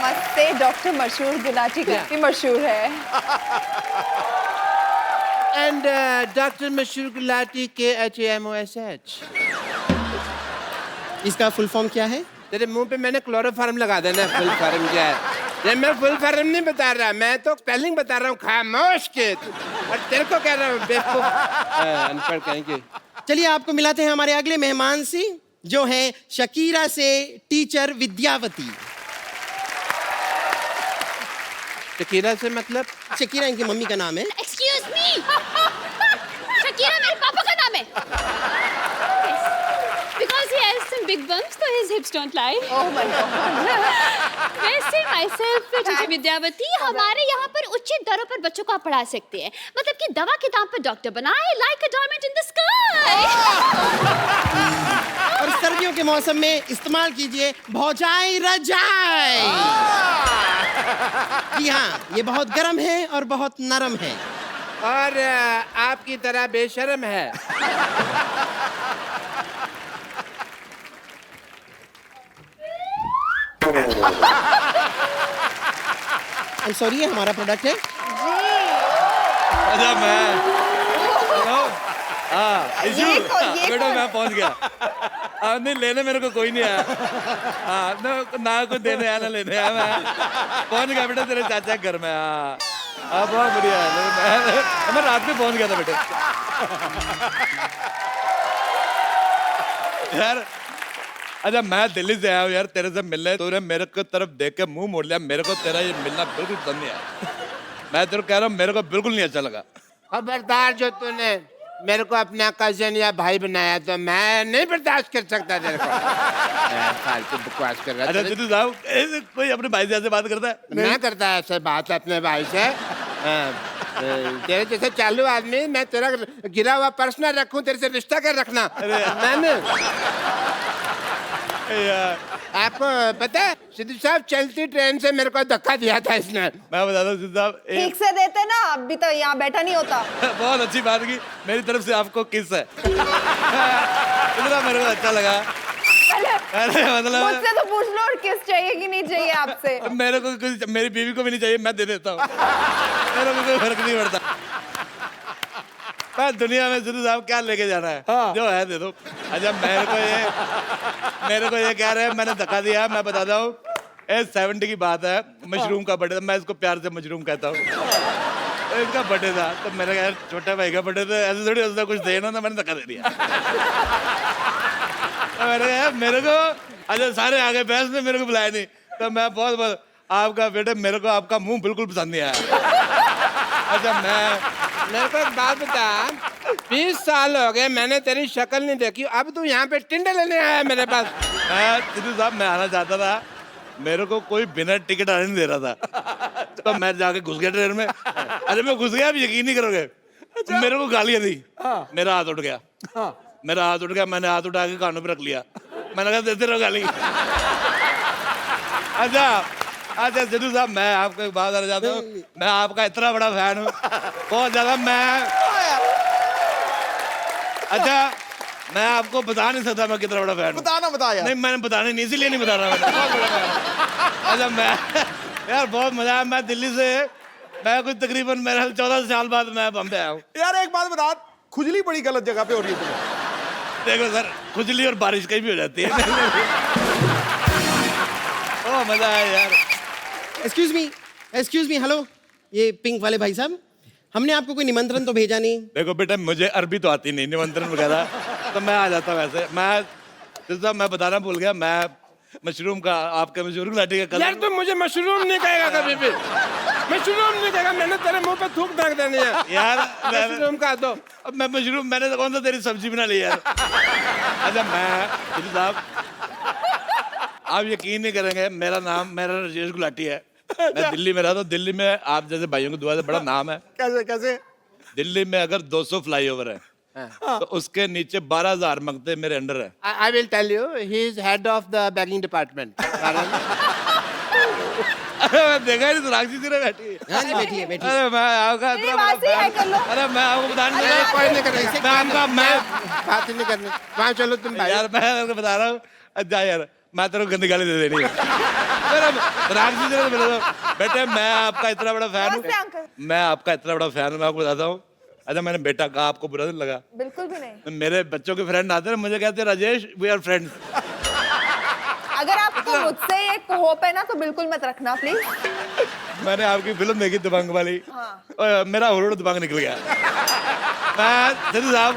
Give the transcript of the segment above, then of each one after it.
नमस्ते डॉक्टर मशहूर गुलाटी काफी मशहूर है। एंड डॉक्टर मशहूर गुलाटी KHAMOSH। इसका फुल फॉर्म क्या है? तेरे मुंह पे मैंने क्लोरोफार्म लगा देना। फुल फॉर्म क्या है? ये मैं फुल फॉर्म नहीं बता रहा, मैं तो स्पेलिंग बता रहा हूँ खामोश के। और तेरे को कह रहा हूँ बेवकूफ अनपढ़ कहेंगे। चलिए आपको मिलाते हैं हमारे अगले मेहमान से, जो है शकीरा से टीचर विद्यावती। शकीरा से मतलब? शकीरा इनकी मम्मी का नाम है। एक्सक्यूज मी, शकीरा मेरे पापा का नाम है। Because he has some big bumps, so his hips don't lie. Oh my God. वैसे myself टीचर विद्यावती, हमारे यहाँ पर उचित दरों पर बच्चों को आप पढ़ा सकते हैं। मतलब कि दवा के दाम पर डॉक्टर बनाए, like a diamond in the sky. और सर्दियों के मौसम में इस्तेमाल कीजिए भौजाई रजाई। जी हाँ, ये बहुत गर्म है और बहुत नरम है। और आपकी तरह बेशर्म है। सॉरी, ये हमारा प्रोडक्ट है। अच्छा मैं बेटा मैं पहुंच गया। नहीं लेने मेरे को कोई नहीं आया। ना कुछ देने आया ना लेने आया। मैं पहुंच गया बेटा तेरे चाचा के घर में। बहुत बढ़िया है। मैं रात में पहुंच गया था बेटे। यार अच्छा मैं दिल्ली से आया हूँ यार तेरे से मिलने। तूने मेरे को तरफ देख के मुंह मोड़ लिया। मेरे को तेरा ये मिलना बिल्कुल पसंद नहीं आया। मैं तेरे को कह रहा हूँ मेरे को बिल्कुल नहीं अच्छा लगा। खबरदार, जो तूने मेरे को अपना कजन या भाई बनाया तो मैं नहीं बर्दाश्त कर सकता तेरे को। फालतू बकवास कर रहा है। अच्छा सिद्धू साहब कोई अपने भाई से ऐसे बात करता है? मैं करता है ऐसे बात अपने भाई से? तेरे जैसे चालू आदमी मैं तेरा गिरा हुआ पर्स ना रखूं, तेरे से रिश्ता कर रखना। मैंने आपको पता है सिद्धू साहब चलती ट्रेन से मेरे को धक्का दिया था इसने। मैं बताता हूँ सिद्धू साहब ठीक से देते ना, अभी तो यहाँ बैठा नहीं होता। बहुत अच्छी बात की, मेरी तरफ से आपको किस है। इतना मेरे को अच्छा लगा। अरे मतलब मुझसे तो पूछ लो और किस चाहिए कि नहीं चाहिए आपसे। मेरे को कुछ, मेरी बीवी को भी नहीं चाहिए, मैं दे देता हूँ। मेरे को कोई फर्क नहीं पड़ता। मैं दुनिया में सिद्धू साहब क्या लेके जाना है? हाँ। जो है दे दो। अच्छा मेरे को ये कह रहे हैं मैंने धक्का दिया। मैं बताता हूँ 70 की बात है, मशरूम का बर्थडे था। मैं इसको प्यार से मशरूम कहता हूँ। तो इनका बर्थडे था तो मेरे यार छोटा भाई का बर्थडे था, ऐसे थोड़ी होता कुछ देना था, मैंने धक्का दे दिया। तो मेरे को अच्छा सारे आ गए, बहस में मेरे को बुलाया नहीं। तो मैं बहुत आपका बेटे मेरे को आपका मुंह बिल्कुल पसंद नहीं आया। अच्छा मेरे को एक बात बता, 20 साल हो गए मैंने तेरी शक्ल नहीं देखी, अब तू यहाँ पे टिंडे लेने आया है मेरे पास। सिद्धू साहब मैं आना चाहता था, मेरे को कोई बिना टिकट आने नहीं दे रहा था। तो मैं जाके घुस गया ट्रेन में। अरे मैं घुस गया, आप यकीन नहीं करोगे। मेरे को गालियां दी। मेरा हाथ उठ गया। मेरा हाथ उठ गया, मैंने हाथ उठा के कानों पे रख लिया। मैंने कहा देते रहो गाली। अच्छा सिद्धू साहब मैं आपको एक बात बताना चाहता हूँ। मैं आपका इतना बड़ा फैन हूँ, बहुत ज्यादा। मैं आपको बता नहीं सकता मैं कितना बड़ा फैन हूँ। बता यार। नहीं मैंने बताने नहीं, इसीलिए नहीं बता रहा मैं। बहुत बड़ा फैन हूँ। अच्छा मैं यार बहुत मजा आया। मैं दिल्ली से मैं कुछ तकरीबन मेरे 14 साल बाद मैं बम्बे आया हूँ। यार एक बात बता, खुजली बड़ी गलत जगह पे हो रही है तुम्हें। देखो सर, खुजली और बारिश कहीं भी हो जाती है। ओ मजा आया यार। एक्सक्यूज मी, हेलो, ये पिंक वाले भाई साहब, हमने आपको कोई निमंत्रण तो भेजा नहीं। देखो बेटा मुझे अरबी तो आती नहीं, निमंत्रण वगैरह तो मैं आ जाता वैसे। मैं बताना भूल गया, मैं मशरूम का आपके मशरूम गुलाटी का कलर। यार तू मुझे मशरूम नहीं कहेगा कभी भी। मशरूम नहीं कहेगा, मैंने तेरे मुंह पे थूक फेंक देनी है यार। मशरूम का दो। अब मैं मशरूम, मैंने तो कौन सा तेरी सब्जी बना ली यार। अच्छा मैं सिद्धू साहब, आप यकीन नहीं करेंगे, मेरा राजेश गुलाटी है। मैं दिल्ली में रहता हूँ। दिल्ली में आप जैसे भाइयों की दुआ से बड़ा नाम है। कैसे? दिल्ली में अगर 200 फ्लाईओवर है तो उसके नीचे 12,000 मकते मेरे अंडर है। I will tell you, he is head of the bagging department. देखा नहीं, राक्षी सिर्फ बैठी है। हाँ जी, बैठिए। अरे मैं आपका इतना बड़ा फैन। अरे मैं आपको बताने कोई नहीं करेगा। मैं बात नहीं करनी। वहाँ चलो तुम भाई। यार मैं आपको बता रहा हूँ। अच्छा यार मैं तेरे को गंदी गाली दे देनी है। राक्षसी से मिला दो। बेटे मैं आपका इतना बड़ा फैन नमस्ते हूँ, अंकल। मैं आपका इतना बड़ा फैन हूँ, मैं आपको बताता हूँ। अच्छा मैंने बेटा कहा, आपको बुरा नहीं लगा? बिल्कुल भी नहीं। मेरे बच्चों के फ्रेंड आते हैं, मुझे कहते हैं राजेश वी आर फ्रेंड्स। अगर आपको मुझसे एक होप है ना तो बिल्कुल मत रखना प्लीज। मैंने आपकी फिल्म देखी दबंग वाली, और मेरा हुरूड़ दबंग निकल गया। मैं सिद्धू साहब,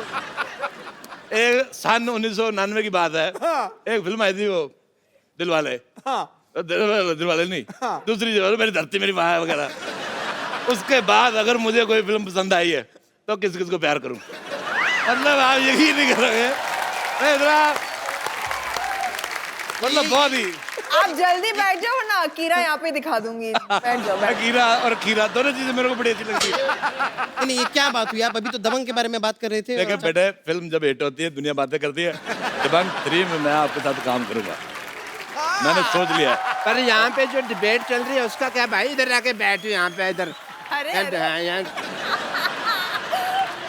एक सन 1999 की बात है, एक फिल्म आई थी वो दिलवाले, दिलवाले नहीं, दूसरी जो मेरी धरती मेरी माँ वगैरह। उसके बाद अगर मुझे कोई फिल्म पसंद आई है तो किस किस को प्यार करूं, मतलब आप यकीन नहीं करोगे, मैं इतना मतलब बहुत ही। आप जल्दी बैठ जाओ ना, कीरा यहाँ पे दिखा दूंगी। बैठ जाओ बैठ। खीरा और खीरा दोनों चीजें मेरे को बड़ी अच्छी लगती है। नहीं, ये क्या बात हुई? आप अभी तो दबंग के बारे में बात कर रहे थे। देखिए बेटे, फिल्म जब हिट होती है दुनिया बातें करती है। दबंग 3 में मैं आपके साथ काम करूंगा, मैंने सोच लिया है। पर यहाँ पे जो डिबेट चल रही है उसका क्या भाई? इधर आके बैठो यहाँ पे, इधर। अरे, अरे। हाँ, यहाँ।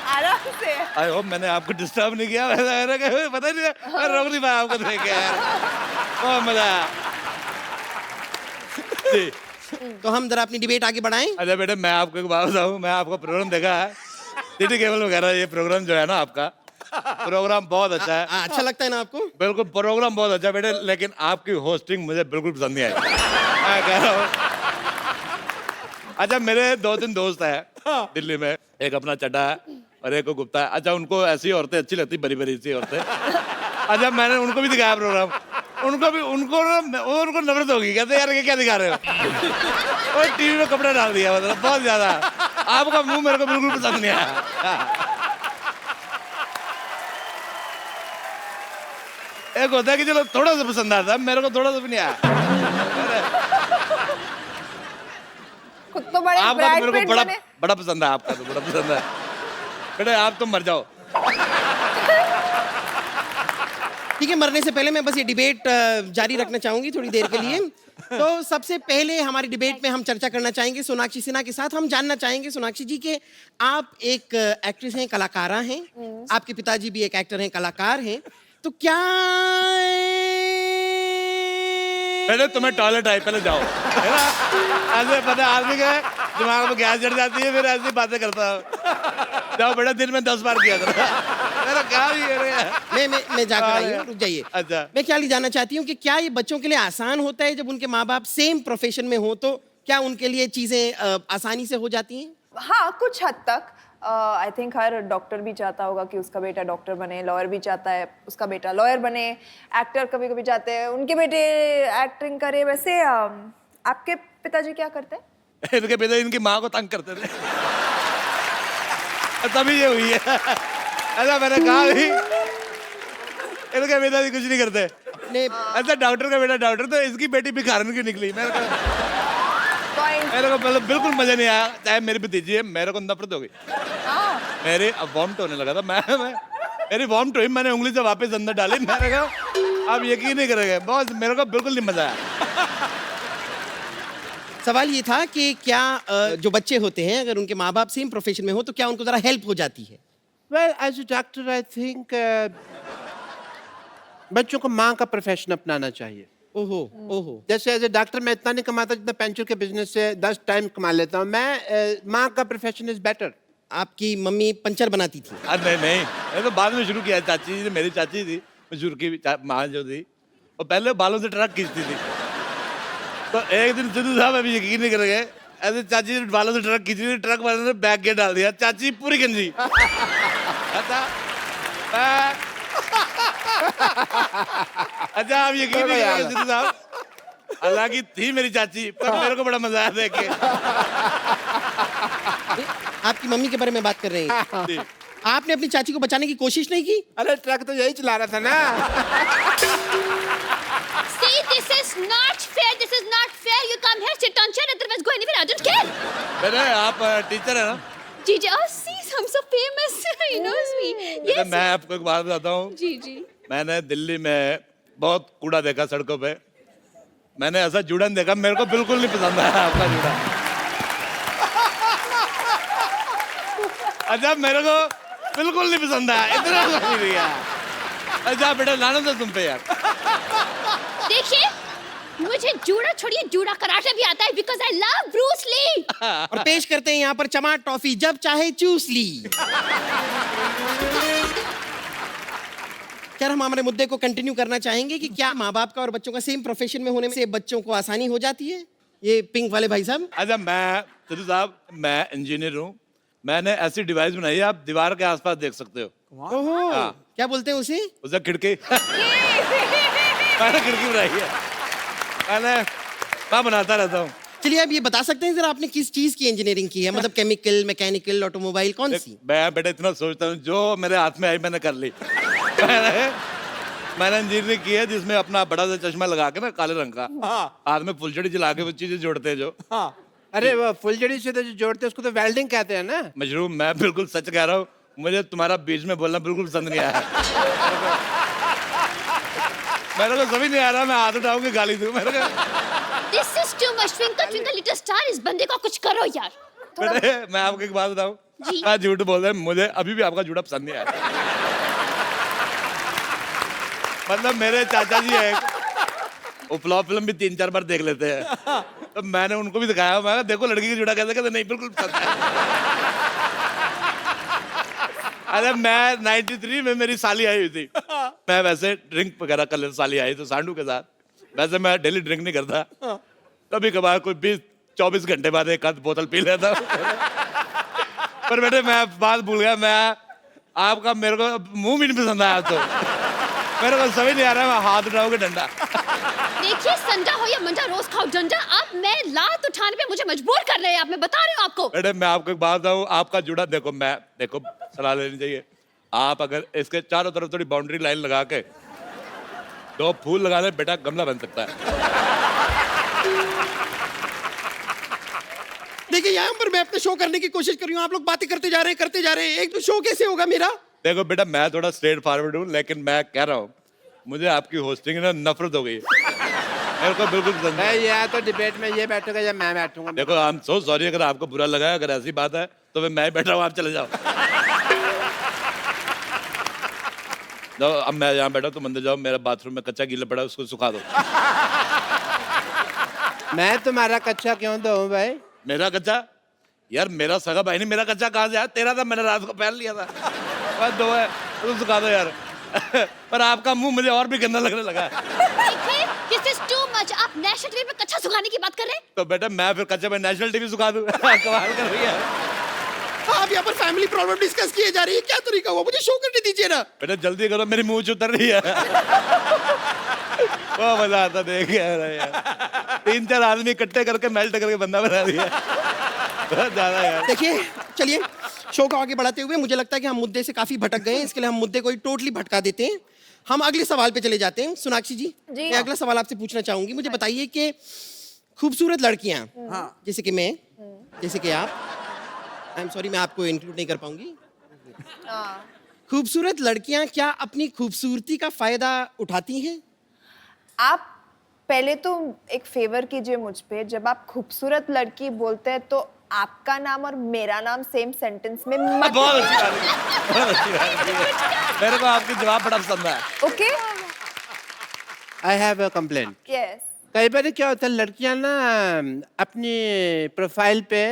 आराम से। आई होप मैंने आपको डिस्टर्ब नहीं किया। पता नहीं, मैं रोक नहीं पाया आपको देख के यार, बहुत मजा आया। जी। तो हम जरा अपनी डिबेट आगे बढ़ाएं। अच्छा बेटे, मैं आपको एक बात बताऊं, मैं आपका प्रोग्राम देखा है सिटी केबल वगैरह, ये प्रोग्राम जो है ना आपका प्रोग्राम बहुत अच्छा है। अच्छा लगता है ना आपको? बिल्कुल प्रोग्राम बहुत अच्छा है बेटे, लेकिन आपकी होस्टिंग मुझे बिल्कुल पसंद नहीं आई। मैं कह रहा हूँ। अच्छा मेरे 2-3 दोस्त हैं दिल्ली में, एक अपना चड्डा है और एक को गुप्ता है। अच्छा उनको ऐसी औरतें अच्छी लगती, बड़ी बड़ी सी औरतें। अच्छा मैंने उनको भी दिखाया प्रोग्राम, उनको नफरत होगी, कहते यार ये क्या दिखा रहे हो। और टीवी में कपड़ा डाल दिया, मतलब बहुत ज्यादा। आपका मुंह मेरे को बिल्कुल पसंद नहीं आया। एक होता है कि चलो थोड़ा सा पसंद आता है, मेरे को थोड़ा सा भी नहीं आया। खुद तो बड़े आपका तो ब्राइट मेरे को पिट बड़ा बने। बड़ा पसंद है, आपका तो बड़ा पसंद है बेटे, आप तो मर जाओ। ठीक है, मरने से पहले मैं बस ये डिबेट जारी रखना चाहूंगी थोड़ी देर के लिए। तो सबसे पहले हमारी डिबेट में हम चर्चा करना चाहेंगे सोनाक्षी सिन्हा के साथ। हम जानना चाहेंगे सोनाक्षी जी के आप एक एक्ट्रेस हैं, कलाकारा हैं, आपके पिताजी भी एक एक्टर हैं, कलाकार हैं, तो क्या पहले तुम्हें टॉयलेट आई, पहले जाओ, है ना? ऐसे पता आदमी के दिमाग में गैस चढ़ जाती है, फिर ऐसी बातें करता हूँ। जाओ बेटा, दिन में 10 बार किया था। मेरा क्या मैं जाकर आई हूँ, रुक जाइए। अच्छा मैं क्या जानना चाहती हूँ कि क्या ये बच्चों के लिए आसान होता है जब उनके माँ बाप सेम प्रोफेशन में हो, तो क्या उनके लिए चीजें आसानी से हो जाती हैं? हाँ कुछ हद तक। आई थिंक हर डॉक्टर भी चाहता होगा कि उसका बेटा डॉक्टर बने, लॉयर भी चाहता है उसका बेटा लॉयर बने, एक्टर कभी कभी चाहते हैं उनके बेटे एक्टिंग करे। वैसे आपके पिताजी क्या करते हैं? इनके पिता इनकी माँ को तंग करते थे, तभी ये हुई है। अच्छा मैंने कहा भी इनके पिताजी कुछ नहीं करते। अच्छा डॉक्टर का बेटा डॉक्टर, तो इसकी बेटी भिखारन की निकली। मेरे को बिल्कुल मजा नहीं आया, चाहे मेरी भतीजी है, मेरे को नफरत हो गई। मेरे अब वॉमिट होने लगा था, मेरी वॉमिट हुई, मैंने उंगली से वापस अंदर डाली। मैंने कहा आप यकीन नहीं करेंगे, बहुत मेरे को बिल्कुल नहीं मजा आया। सवाल ये था कि क्या जो बच्चे होते हैं अगर उनके माँ बाप सेम प्रोफेशन में हो तो क्या उनको जरा हेल्प हो जाती है? Well, as a doctor, I think बच्चों को माँ का प्रोफेशन अपनाना चाहिए। ओहो ओहो। जैसे एज ए डॉक्टर मैं इतना नहीं कमाता जितना पेंचर के बिजनेस से 10 टाइम कमा लेता हूँ। मैं माँ का प्रोफेशन इज बेटर। आपकी मम्मी पंचर बनाती थी? नहीं, ये तो बाद में शुरू किया। चाची जी, मेरी चाची थी मशहूर की माँ जो थी, वो पहले बालों से ट्रक खींचती थी। तो एक दिन सिद्धू साहब अभी यकीन नहीं करेंगे, ऐसे चाची जी बालों से ट्रक खींची थी, ट्रक वाले ने बैग के डाल दिया, चाची पूरी गंजी। अच्छा आप यकीन नहीं करेंगे सिद्धू साहब, हालांकि थी मेरी चाची, पर मेरे को बड़ा मजा आया देख के। आपकी मम्मी के बारे में बात कर रहे हैं। आपने अपनी चाची को बचाने की कोशिश नहीं की? अरे ट्रक तो यही चला रहा था ना। See, this is not fair. This is not fair. You come here, sit on chair, otherwise go anywhere. I don't care. बेटा आप टीचर है ना? जी जी। Oh, see, I'm so famous. He knows me. बेटा Yes. मैं आपको एक बात बताता हूँ। जी जी। मैंने दिल्ली में बहुत कूड़ा देखा सड़कों पे, मैंने ऐसा जुड़न देखा, मेरे को बिल्कुल नहीं पसंद आया आपका जुड़ा। अच्छा मेरे को बिल्कुल नहीं पसंद आया, इतना नहीं दिया। अच्छा बेटा लाना था तुम पे यार। जूड़ा छोड़िए, जूड़ा कराटे भी आता है because I love Bruce Lee. और पेश करते हैं यहाँ पर चमाट टॉफी, जब चाहे चूस ली। क्या हम हमारे मुद्दे को कंटिन्यू करना चाहेंगे कि क्या माँ बाप का और बच्चों का सेम प्रोफेशन में होने से बच्चों को आसानी हो जाती है? ये पिंक वाले भाई साहब। अच्छा, मैं सिद्धू साहब, मैं इंजीनियर हूँ। मैंने ऐसी डिवाइस बनाई है, आप दीवार के आसपास देख सकते हो। ओहो, हाँ। क्या बोलते हैं उसे? उसे खिड़की मैंने खिड़की बनाई है। मैं बनाता रहता हूँ। चलिए आप ये बता सकते हैं जरा, आपने किस चीज की इंजीनियरिंग की है? मतलब केमिकल, मैकेनिकल, ऑटोमोबाइल, कौन सी? मैं बेटा इतना सोचता हूँ, जो मेरे हाथ में आई मैंने कर ली। मैंने इंजीनियरिंग की है जिसमें अपना बड़ा सा चश्मा लगा के ना, काले रंग का, हाथ में फुलझड़ी जला के वो चीजें जोड़ते हैं जो। अरे वो फुलझड़ी से तो जो जोड़ते हैं उसको तो वेल्डिंग कहते हैं ना। मशरूम, मैं बिल्कुल सच कह रहा हूँ, मुझे तुम्हारा बीच में बोलना बिल्कुल पसंद नहीं आया। मेरे को समझ नहीं आ रहा, मैं हाथ उठाऊंगी गाली दूं मेरे को। This is too much. Twinkle twinkle little star, इस बंदे को कुछ करो यार। बेटे, मैं आपको एक बात बताऊं, जी। मैं झूठ बोल रहा हूं, मुझे अभी भी आपका जूड़ा पसंद नहीं आया। मतलब मेरे चाचा जी है, वो फ्लॉप फिल्म भी 3-4 बार देख लेते हैं, तो मैंने उनको भी दिखाया, मैं कहा, देखो लड़की का जूड़ा कैसे, कहते नहीं बिल्कुल पसंद है। अरे मैं 93 में मेरी साली आई हुई थी, मैं वैसे ड्रिंक वगैरह कर लेता, साली आई तो सांडू के साथ, वैसे मैं डेली ड्रिंक नहीं करता, कभी कभार कोई 20-24 घंटे बाद एक आध बोतल पी लेता। पर बेटे मैं बात भूल गया, मैं आपका मेरे को मुंह भी नहीं पसंद आया, तो मेरे को समझ नहीं आ रहा, मैं हाथ उठाऊंगा डंडा। देखिए, संडा हो या मंडा, रोज खाओ डंडा। आप मैं लात उठाने पे मुझे मजबूर कर रहे हैं आप, मैं बता रही हूँ आपको। बेटे मैं आपको एक बात बताऊं, आपका जुड़ा देखो, मैं देखो सलाह लेनी चाहिए, आप अगर इसके चारों तरफ थोड़ी बाउंड्री लाइन लगा के 2 फूल लगा ले, बेटा गमला बन सकता है। देखिए यहाँ पर मैं अपना शो करने की कोशिश कर रही हूँ, आप लोग बातें करते जा रहे हैं, एक तो शो कैसे होगा मेरा? देखो बेटा, मैं थोड़ा स्ट्रेट फॉरवर्ड हूँ, लेकिन मैं कह रहा हूँ, मुझे आपकी होस्टिंग ना नफरत हो गई है, मेरे को बिल्कुल पसंद मैं नहीं। या तो डिबेट में ये बैठूंगा या मैं बैठूंगा। देखो आई एम सो सॉरी, अगर आपको बुरा लगा है, अगर ऐसी बात है तो मैं बैठा हूँ, आप चले जाओ। जाओ, अब मैं यहाँ बैठा, तुम अंदर जाओ, मेरा बाथरूम में कच्चा गीला पड़ा है, उसको सुखा दो। मैं तुम्हारा कच्चा क्यों दूं भाई? मेरा कच्चा? यार मेरा सगा भाई नहीं, मेरा कच्चा कहाँ से आया? तेरा था, मैंने रात को पहन लिया था, बस 2 है, तुम सुखा दो यार। पर आपका मुंह मुझे और भी गंदा लगने लगा है। देखिए, दिस इज टू मच। आप नेशनल टीवी पे कच्चा सुखाने की बात कर रहे हैं? तो बेटा मैं फिर कच्चे में नेशनल टीवी सुखा दूं? कमाल कर रही है। आप यहाँ पर फैमिली प्रॉब्लम डिस्कस किए जा रही है, क्या तरीका हुआ? मुझे शो करने दीजिए ना। बेटा जल्दी करो, मेरी मुंह उतर रही है। वो मजा आता देख यार, 3-4 आदमी इकट्ठे करके मेल्ट करके बंदा बना दिया, बहुत ज्यादा यार। देखिए चलिए, शो को आगे बढ़ाते हुए मुझे लगता है कि हम मुद्दे से काफी भटक गए हैं, इसके लिए हम मुद्दे को टोटली भटका देते हैं। हम अगले सवाल पे चले जाते हैं। सोनाक्षी जी, जी। मैं अगला सवाल आपसे पूछना चाहूंगी। मुझे बताइए कि खूबसूरत लड़कियां, जैसे कि मैं, जैसे कि आप, आई एम सॉरी मैं आपको इंक्लूड नहीं कर पाऊंगी, खूबसूरत लड़कियां क्या अपनी खूबसूरती का फायदा उठाती हैं? आप पहले तो एक फेवर कीजिए मुझ पे, जब आप खूबसूरत लड़की बोलते हैं तो आपका नाम और मेरा नाम सेम सेंटेंस में मत। बहुत अच्छी बात है, बहुत अच्छी बात है। मेरे को आपके जवाब बड़ा पसंद आया। Okay, I have a complaint. Yes. कई बार क्या होता है, लड़कियां ना अपनी प्रोफाइल पे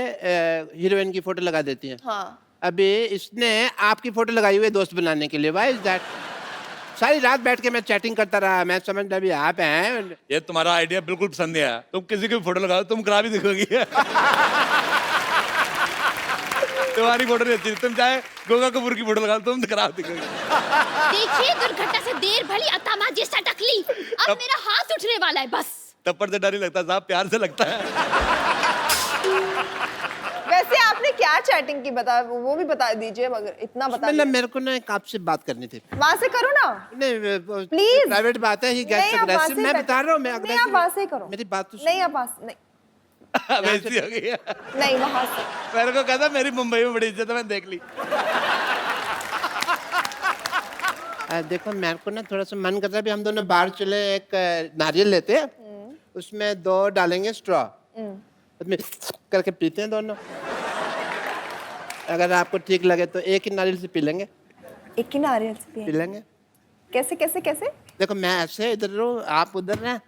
हीरोइन की फोटो लगा देती हैं। हाँ, अभी इसने आपकी फोटो लगाई हुई है दोस्त बनाने के लिए। Why is that? सारी रात बैठ के मैं चैटिंग करता रहा, मैं समझता भी आप हैं। ये तुम्हारा आइडिया बिल्कुल पसंद नहीं आया। तुम किसी की भी फोटो लगाओ, तुम खराब ही दिखोगी। तुम्हारी फोटो नहीं अच्छी, तुम चाहे गोगा कपूर की फोटो लगाओ, तुम खराब दिखोगी। देखिए, दुर्घटना से देर भली अतामा जी सटक ली। अब मेरा हाथ उठने वाला है, बस। थप्पड़ से डर नहीं लगता साहब, प्यार से लगता है। वैसे आपने क्या चैटिंग की, बता, वो भी बता दीजिए, अगर इतना बता मतलब मेरे को ना एक आपसे बात करनी थी। वहां से करो ना। नहीं Please। प्राइवेट बात है, ही नहीं, गेट्स आप वहाँ अग्रेसिव। से मैं बैठ- बता रहा हूँ, मैं नहीं, आप वहाँ से करो। मेरी बात तो नहीं, आप वहाँ से नहीं, वैसी हो गई है। नहीं वहाँ से। मेरे को कहता मेरी मुंबई में बड़ी इज्जत है, मैं देख ली। देखो मेरे को ना थोड़ा सा मन करता है भी हम दोनों बाहर चले, एक नारियल लेते हैं, उसमें 2 डालेंगे स्ट्रॉ, उसमें करके पीते हैं दोनों। अगर आपको ठीक लगे तो एक ही नारियल से पी लेंगे। एक ही नारियल से पी पिए। लेंगे। कैसे कैसे कैसे? देखो मैं ऐसे इधर हूँ, आप उधर हैं।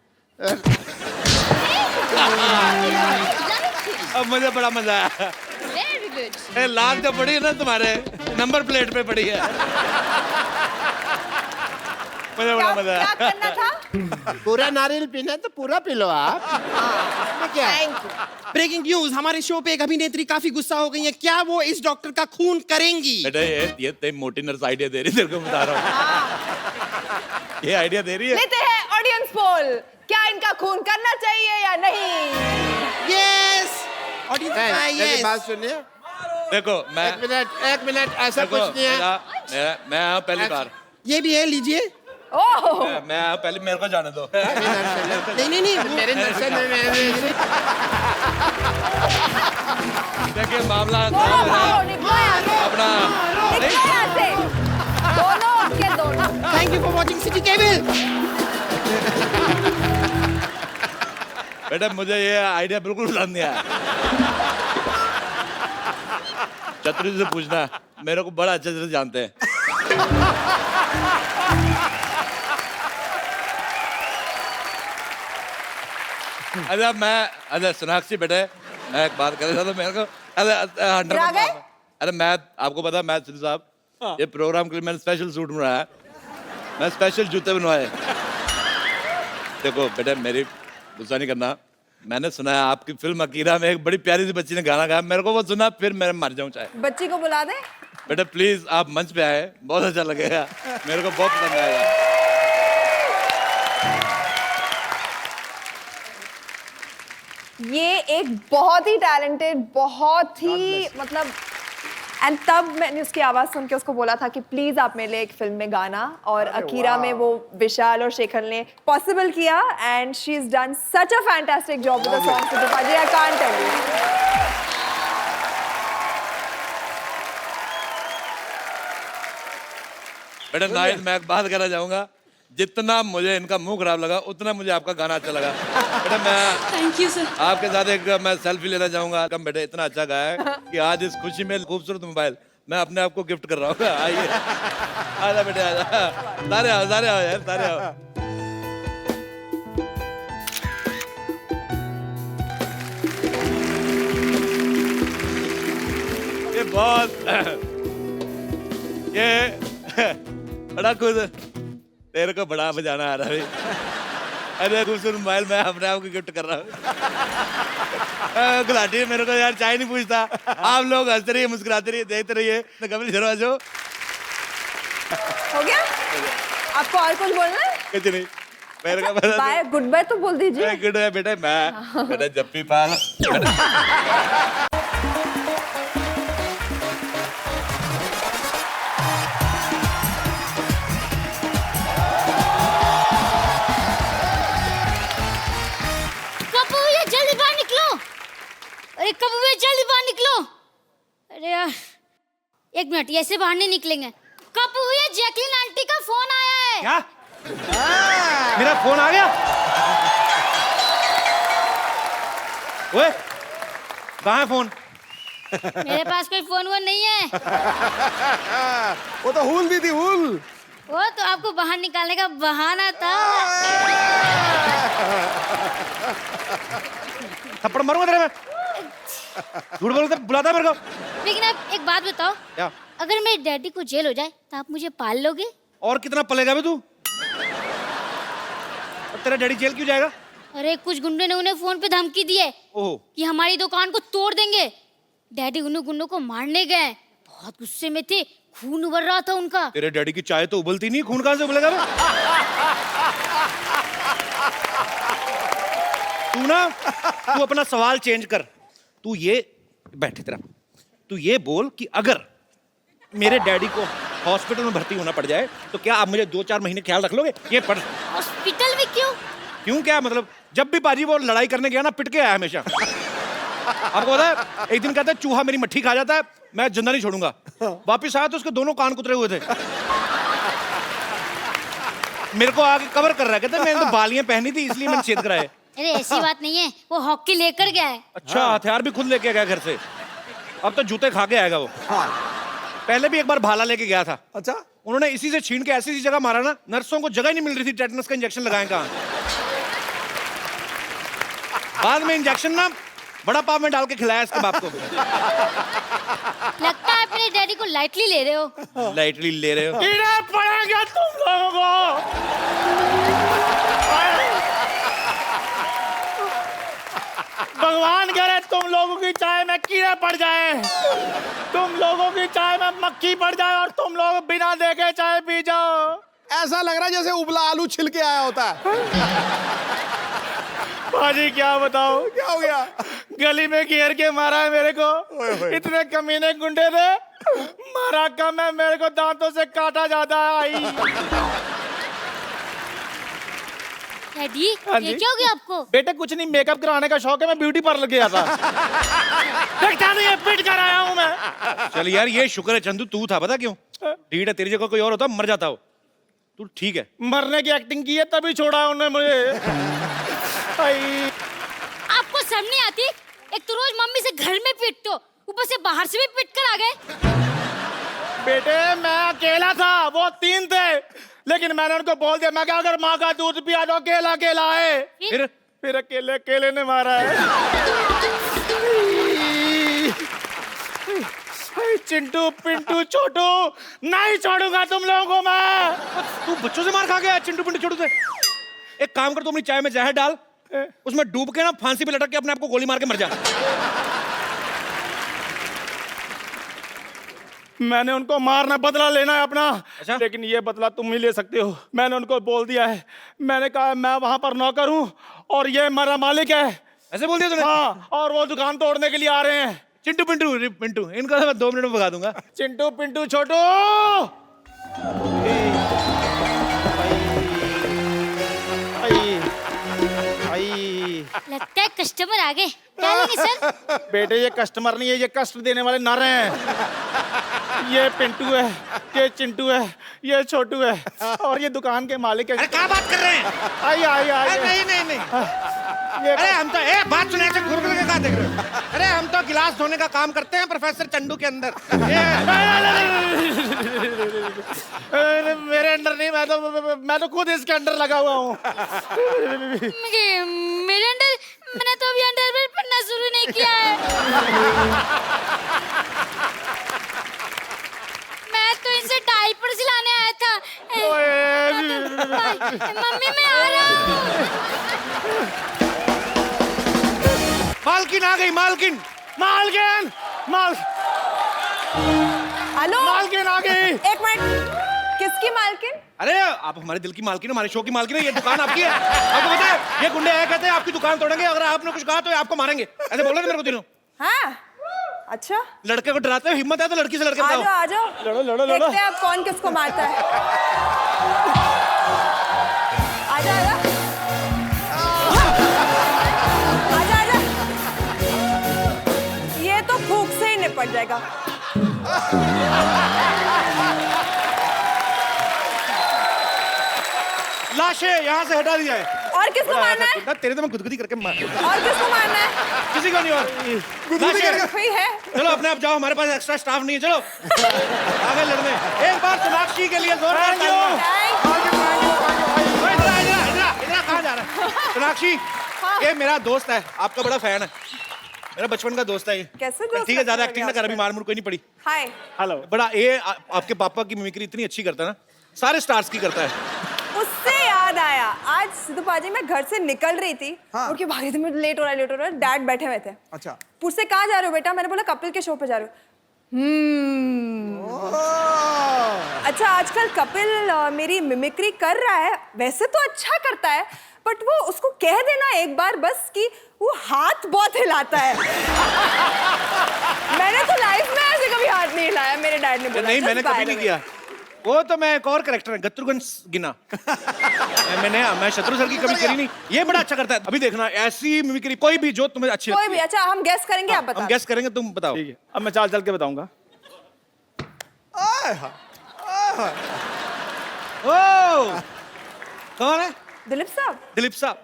अब मुझे बड़ा मजा आया। Very good. ए, लाख जो पड़ी है ना तुम्हारे नंबर प्लेट पे पड़ी है। मुझे बड़ा मजा क्या आया। करना था? पूरा नारियल पीना है तो पूरा पी लो आप। इसमें क्या है? Thank you. ब्रेकिंग न्यूज, हमारे शो पे एक अभिनेत्री काफी गुस्सा हो गई है। क्या वो इस डॉक्टर का खून करेंगी? बेटा ये तेरी मोटी नर्स आइडिया दे रही है, तेरे को बता रहा हूँ। ये आइडिया दे रही है। लेते हैं ऑडियंस पोल, क्या इनका खून करना चाहिए या नहीं? यस ऑडियंस मेरी यस। बात सुनिए। देखो मैं एक मिनट, ऐसा देखो, कुछ नहीं है। मैं आया पहली बार। ये भी है, लीजिए। ओह, मैं आया पहले, मेरे को जाने दो। नहीं नहीं नहीं मेरे नशे में देखिए मामला था भागो मेरा भागो, निकलो यहाँ से, अपना। निकलो यहाँ से, दोनों के दोनों। Thank you for watching city cable. बेटा मुझे ये आइडिया बिल्कुल पसंद नहीं आया। चतुर से पूछना, मेरे को बड़ा अच्छे से जानते हैं। अच्छा सोनाक्षी बेटे, मैं एक बात कर रहा था, मेरे को डरा गए? अरे मैं आपको पता, मैं सिद्धू साहब ये प्रोग्राम के लिए मैंने स्पेशल सूट बनवाया, मैं स्पेशल जूते बनवाए। देखो बेटे, मेरी गुस्सा नहीं करना, मैंने सुना है आपकी फिल्म अकीरा में एक बड़ी प्यारी सी बच्ची ने गाना गाया, मेरे को वो सुना फिर मैं मर जाऊं चाहे। बच्ची को बुला दे। बेटा प्लीज आप मंच पे आए, बहुत अच्छा लगेगा, मेरे को बहुत पसंद आएगा। ये एक बहुत ही टैलेंटेड, बहुत ही मतलब, एंड तब मैंने उसकी आवाज़ सुन के उसको बोला था कि प्लीज़ आप मेरे लिए एक फिल्म में गाना, और अकीरा में वो विशाल और शेखर ने पॉसिबल किया, and she is done such a fantastic job with the song Sidhu paaji, I can't tell you. बेटा नाहिद, मैं एक बात कहना चाहूंगा, जितना मुझे इनका मुंह खराब लगा उतना मुझे आपका गाना अच्छा लगा। बेटा मैं थैंक यू सर। आपके साथ एक मैं सेल्फी लेना चाहूंगा। कम बेटे इतना अच्छा गाया है कि आज इस खुशी में खूबसूरत मोबाइल मैं अपने आप को गिफ्ट कर रहा हूँ। आइए, आजा बेटे आजा, सारे आओ यार, सारे आओ। ये बहुत ये बड़ा खुद तेरे को बड़ा बजाना आ रहा है। अरे खूबसूरत मोबाइल मैं अपने आप को गिफ्ट कर रहा हूँ। गुलाटी मेरे को यार चाय नहीं पूछता, आप लोग हंसते रहिए, मुस्कुराते रहिए, देखते रहिए। कपिल शर्मा जो हो गया? आपको और कुछ बोलना है? कुछ नहीं, मेरे को बाय, गुड बाय तो बोल दीजिए। गुड है बेटा, मैं बेटा जप्पी पाल। जल्दी बाहर निकलो, अरे कब हुए, जल्दी बाहर निकलो। अरे यार एक मिनट, ऐसे बाहर नहीं निकलेंगे। कब हुए, जैकलिन आंटी का फोन आया है। क्या? मेरा फोन आ गया? ओए, कहाँ है फोन? मेरे पास कोई फोन वो नहीं है। वो तो हूल दी थी, हूल। वो तो आपको बाहर निकालने का बहाना था। थप्पड़ मारूंगा तेरे में। झूठ बोलते बुलाता मेरे को। लेकिन आप एक बात बताओ, क्या? अगर मेरे डैडी को जेल हो जाए तो आप मुझे पाल लोगे? और कितना पलेगा बे तू? और तेरा डैडी जेल क्यों जाएगा? अरे कुछ गुंडे ने उन्हें फोन पे धमकी दी है ओह, कि हमारी दुकान को तोड़ देंगे। डैडी उन्हें गुंडों को मारने गए, बहुत गुस्से में थे, खून उबल रहा था उनका। तेरे डैडी की चाय तो उबलती नहीं, खून कहाँ से उबलेगा बे? तू ना, तू अपना सवाल चेंज कर। तू ये बैठे तेरा, तू ये बोल कि अगर मेरे डैडी को हॉस्पिटल में भर्ती होना पड़ जाए तो क्या आप मुझे 2-4 महीने ख्याल रख लोगे? ये पढ़। हॉस्पिटल में क्यों? क्यों क्या मतलब? जब भी पाजी वो लड़ाई करने गया ना, पिट के आया हमेशा। आपको पता है, एक दिन कहता है चूहा मेरी मट्ठी खा जाता है, मैं जिंदा नहीं छोड़ूंगा। वापिस आया तो उसके दोनों कान कुतरे हुए थे। मेरे को आगे कवर कर रहा है, कहता मैंने तो बालियां पहनी थी इसलिए मैंने छेद कराए। अरे ऐसी बात नहीं है, वो हॉकी लेकर गया है। अच्छा, हथियार भी खुद लेके गया घर से। अब तो जूते खा के आएगा वो। पहले भी एक बार भाला लेके गया था। अच्छा, उन्होंने इसी से छीन के ऐसी जगह मारा ना, नर्सों को जगह ही नहीं मिल रही थी टेटनस का इंजेक्शन लगाएं कहाँ। बाद में इंजेक्शन ना बड़ा पाव में डाल के खिलाया इसके बाप को। लगता है अपने डैडी को लाइटली ले रहे हो। लाइटली ले रहे हो। कीड़े पड़ेंगे तुम लोगों को। भगवान करे तुम लोगों की चाय में कीड़े पड़ जाए, तुम लोगों की चाय में मक्खी पड़ जाए और तुम लोग बिना देखे चाय पी जाओ। ऐसा लग रहा है जैसे उबला आलू छिल के आया होता है। भाजी क्या बताओ, क्या हो गया? गली में घेर के मारा है मेरे को। ओए होए। इतने कमीने गुंडे थे, मारा कम है, मेरे को दांतों से काटा जाता है। आई डैडी हाँ ये जी? क्या हो गया आपको? बेटे कुछ नहीं, मेकअप कराने का शौक है, मैं ब्यूटी पार्लर गया था। देखता नहीं है, पिट कर आया हूं मैं। चल यार ये शुक्र है चंदू तू था, पता क्यों? ठीक है, तेरी जगह कोई और होता मर जाता हो। तू ठीक है। मरने की एक्टिंग की है तभी छोड़ा है उन्होंने मुझे। आई। आपको शर्म नहीं आती? एक तो रोज मम्मी से घर में पीटते हो, ऊपर से बाहर से भी पीट कर आ गए। बेटे मैं अकेला था, वो 3 थे, लेकिन मैंने उनको बोल दिया, मैं क्या अगर माँ का दूध पिया तो अकेला अकेला है। फिर अकेले अकेले ने मारा है। चिंटू पिंटू छोटू नहीं छोड़ूंगा तुम लोगों को मैं। तू बच्चों से मार खा गया चिंटू पिंटू छोटू से। एक काम कर, तू अपनी चाय में जहर डाल, उसमें डूब के ना फांसी पे लटक के अपने आप को गोली मार के मर जा। मैंने उनको मारना बदला लेना है अपना। अच्छा? लेकिन ये बदला तुम ही ले सकते हो। मैंने उनको बोल दिया है, मैंने कहा मैं वहां पर नौकर हूँ और ये मेरा मालिक है। ऐसे बोल दिया तूने? हाँ, और वो दुकान तोड़ने के लिए आ रहे हैं। चिंटू पिंटू पिंटू इनको मैं 2 मिनट में भगा दूंगा। चिंटू पिंटू छोटू। लगता है कस्टमर आ गए। क्या लेंगे सर? बेटे ये कस्टमर नहीं है, ये कष्ट देने वाले नर हैं। ये पिंटू है, ये चिंटू है, ये छोटू है और ये दुकान के मालिक है। अरे क्या बात कर रहे हैं? आई आई आई। नहीं। ये अरे हम तो बात सुने ऐसे घूर के क्या देख रहे हो? अरे हम तो गिलास धोने का काम करते हैं प्रोफेसर चंदू के अंदर। अरे मेरे अंडर नहीं, मैं तो खुद इसके अंडर लगा हुआ हूँ। मेरे अंडर? मैंने तो अभी अंडरवेयर पहनना शुरू नहीं किया है। मैं तो इनसे डायपर सिलाने आया था। मम्मी मैं आ रहा हूँ। मालकिन आ गई, मालकिन। मालकिन हेलो मालकिन आ गई। एक मिनट, किसकी मालकिन? अरे आप हमारे दिल की मालकिन, हमारे शो की मालकिन है। ये दुकान आपकी है। आपको पता है ये गुंडे आया कहते हैं आपकी दुकान तोड़ेंगे, अगर आपने कुछ कहा तो ये आपको मारेंगे। ऐसे बोल रहे थे मेरे को तीनों। हाँ अच्छा, लड़के को डराते हो, हिम्मत है तो लड़की से लड़के आ बताओ। जाओ आ जाओ, लड़ो। देखते हैं अब कौन किसको मारता है। आजा आजा, ये तो भूख से ही निपट जाएगा। लाशें यहाँ से हटा दिया है। और किसको मारना है? तेरे तो मैं गुदगुदी करके मार और किसको मारना है? किसी को नहीं। और लाशें। कोई है? चलो अपने आप जाओ, हमारे पास एक्स्ट्रा स्टाफ नहीं है। चलो आगे लड़ने। एक बार सोनाक्षी के लिए जोरदार तालियां। इधर कहाँ जा रहा है? सोनाक्षी ये मेरा दोस्त है, आपका बड़ा फैन है, मेरा बचपन का दोस्त है ये। कैसे दोस्त? ठीक है, ज्यादा एक्टिंग ना कर, अभी मार मुर कोई नहीं पड़ी। हाय। हेलो। बड़ा ये आपके पापा की मिमिक्री इतनी अच्छी करता है ना, सारे स्टार्स की करता है। उससे याद आया, आज सिद्धू पाजी मैं घर से निकल रही थी और क्यों भाग रही थी, मुझे लेट हो रहा है। डैड बैठे हुए थे। अच्छा। पूछते कहाँ जा रहे हो बेटा? मैंने बोला कपिल के शो पे जा रहे हो। अच्छा, आजकल कपिल मेरी मिमिक्री कर रहा है, वैसे तो अच्छा करता है, बट वो उसको कह देना एक बार बस कि वो हाथ बहुत हिलाता है। मैंने तो लाइफ में ऐसे कभी हाथ नहीं हिलाया, मेरे डैड ने बोला। नहीं मैंने कभी नहीं किया। वो तो मैं एक और कैरेक्टर है, गत्रुघ्न गिना। मैं शत्रु सर की कभी करी नहीं। ये बड़ा अच्छा करता है। अभी देखना ऐसी मिमिक्री कोई भी जो तुम्हें अच्छी कोई भी। अच्छा हम गेस करेंगे, आप बताओ। हम गेस करेंगे, तुम बताओ। ठीक है, अब मैं चाल चल के बताऊंगा। ओ कौन है? दिलीप साहब। दिलीप साहब।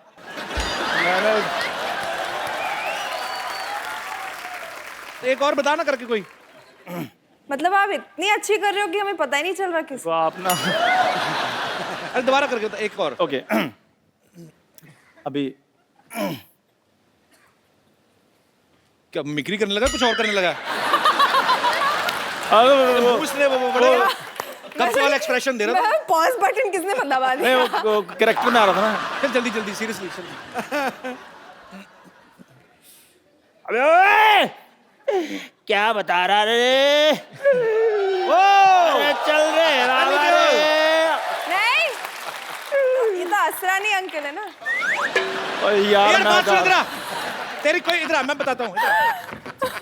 एक और बता ना करके कोई। मतलब आप इतनी अच्छी कर रहे हो कि हमें पता ही नहीं चल रहा किस। तो आप ना अरे दोबारा करके बता, एक और। ओके। अभी क्या मिक्री करने लगा, कुछ और करने लगा? पूछ ले, वो बड़े कब से वाला एक्सप्रेशन दे रहा था। पॉज बटन किसने दबा नहीं दिया? वो कैरेक्टर में आ रहा था ना। चल जल्दी जल्दी, सीरियसली जल्दी। अबे ओए! क्या बता रहा रे? ओ अरे चल रे रामा रे। नहीं, ये तो असरानी अंकल है ना। ओए यार यार ना बात सुन, था। इधर आ। तेरी कोई इधर आ, मैं बताता हूँ, इधर आ।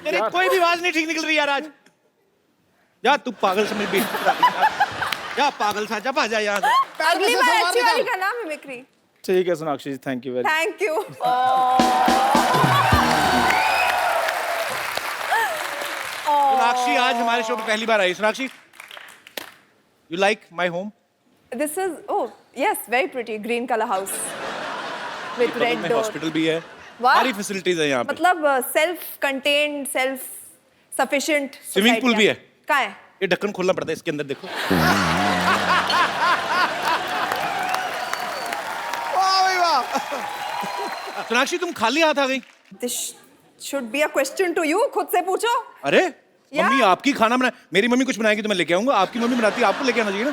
तेरी कोई भी आवाज नहीं ठीक निकल रही यार आज। जा तू पागल से मेरी बेइज्जती करा दी। जा पागल सा, जा जा यहाँ से। अगली बार अच्छी वाली का नाम है मिक्री। ठीक है Sonakshi ji, thank you very. Thank you. Sonakshi आज हमारे शो पे पहली बार आई। Sonakshi, you like my home? This is yes, very pretty green color house with red door. Hospital भी है, वाह। सारी फैसिलिटीज है यहाँ पे। मतलब self contained, self sufficient. Swimming pool भी है। कहाँ है? ये ढक्कन खोलना पड़ता है, इसके अंदर देखो। वाह भाई वाह। सोनाक्षी तुम खाली हाथ आ गई? This should be a question to you. खुद से पूछो। अरे या? मम्मी आपकी खाना बना, मेरी मम्मी कुछ बनाएगी तो मैं लेके आऊंगा, आपकी मम्मी बनाती है आपको लेके आना चाहिए ना।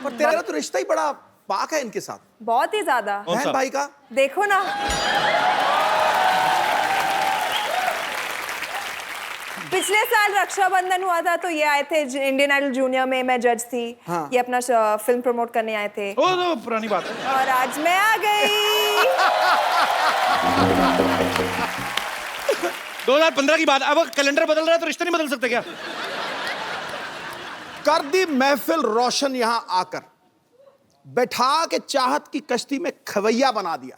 पर तेरा तो रिश्ता ही बड़ा पाक है इनके साथ, बहुत ही ज्यादा। कौन सा? बहन भाई का। देखो ना, पिछले साल रक्षाबंधन हुआ था तो ये आए थे इंडियन आइडल जूनियर में, मैं जज थी। हाँ। ये अपना फिल्म प्रमोट करने आए थे ओ तो पुरानी बात है। और आज मैं आ गई। 2015 की बात, अब कैलेंडर बदल रहा है तो रिश्ते नहीं बदल सकते क्या? कर दी महफिल रोशन यहां आकर, बैठा के चाहत की कश्ती में खवैया बना दिया।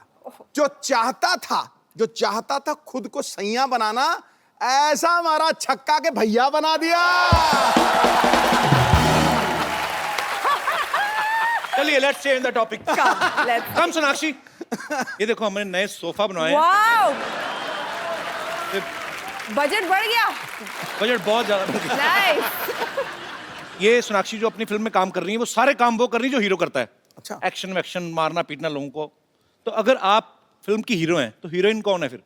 जो चाहता था खुद को सैया बनाना, ऐसा हमारा छक्का के भैया बना दिया। चलिए लेट्स चेंज द टॉपिक। कम सोनाक्षी, ये देखो हमने नए सोफा बनवाए हैं। वाओ, बजट बढ़ गया। बजट बहुत ज्यादा बढ़ गया। नाइस। ये सोनाक्षी जो अपनी फिल्म में काम कर रही है, वो सारे काम वो कर रही है जो हीरो करता है। अच्छा। एक्शन वैक्शन, मारना पीटना लोगों को। तो अगर आप फिल्म की हीरो हैं तो हीरोइन कौन है फिर?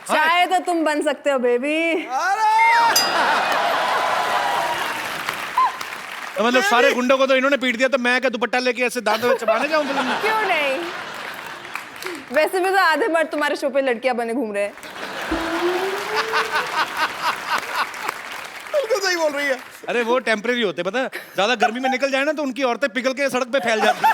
चाहे तो तुम बन सकते हो बेबी। तो मतलब सारे गुंडों को तो इन्होंने पीट दिया, तो मैं क्या दुपट्टा लेके ऐसे दांतों में चबाने जाऊं फिल्म में? क्यों नहीं? वैसे भी तो आधे मर्द तुम्हारे शो पे लड़कियां बने घूम रहे हैं। बिल्कुल सही बोल रही है। अरे वो टेम्परेरी होते, पता है, ज्यादा गर्मी में निकल जाए ना तो उनकी औरतें पिघल के सड़क पे फैल जाती हैं।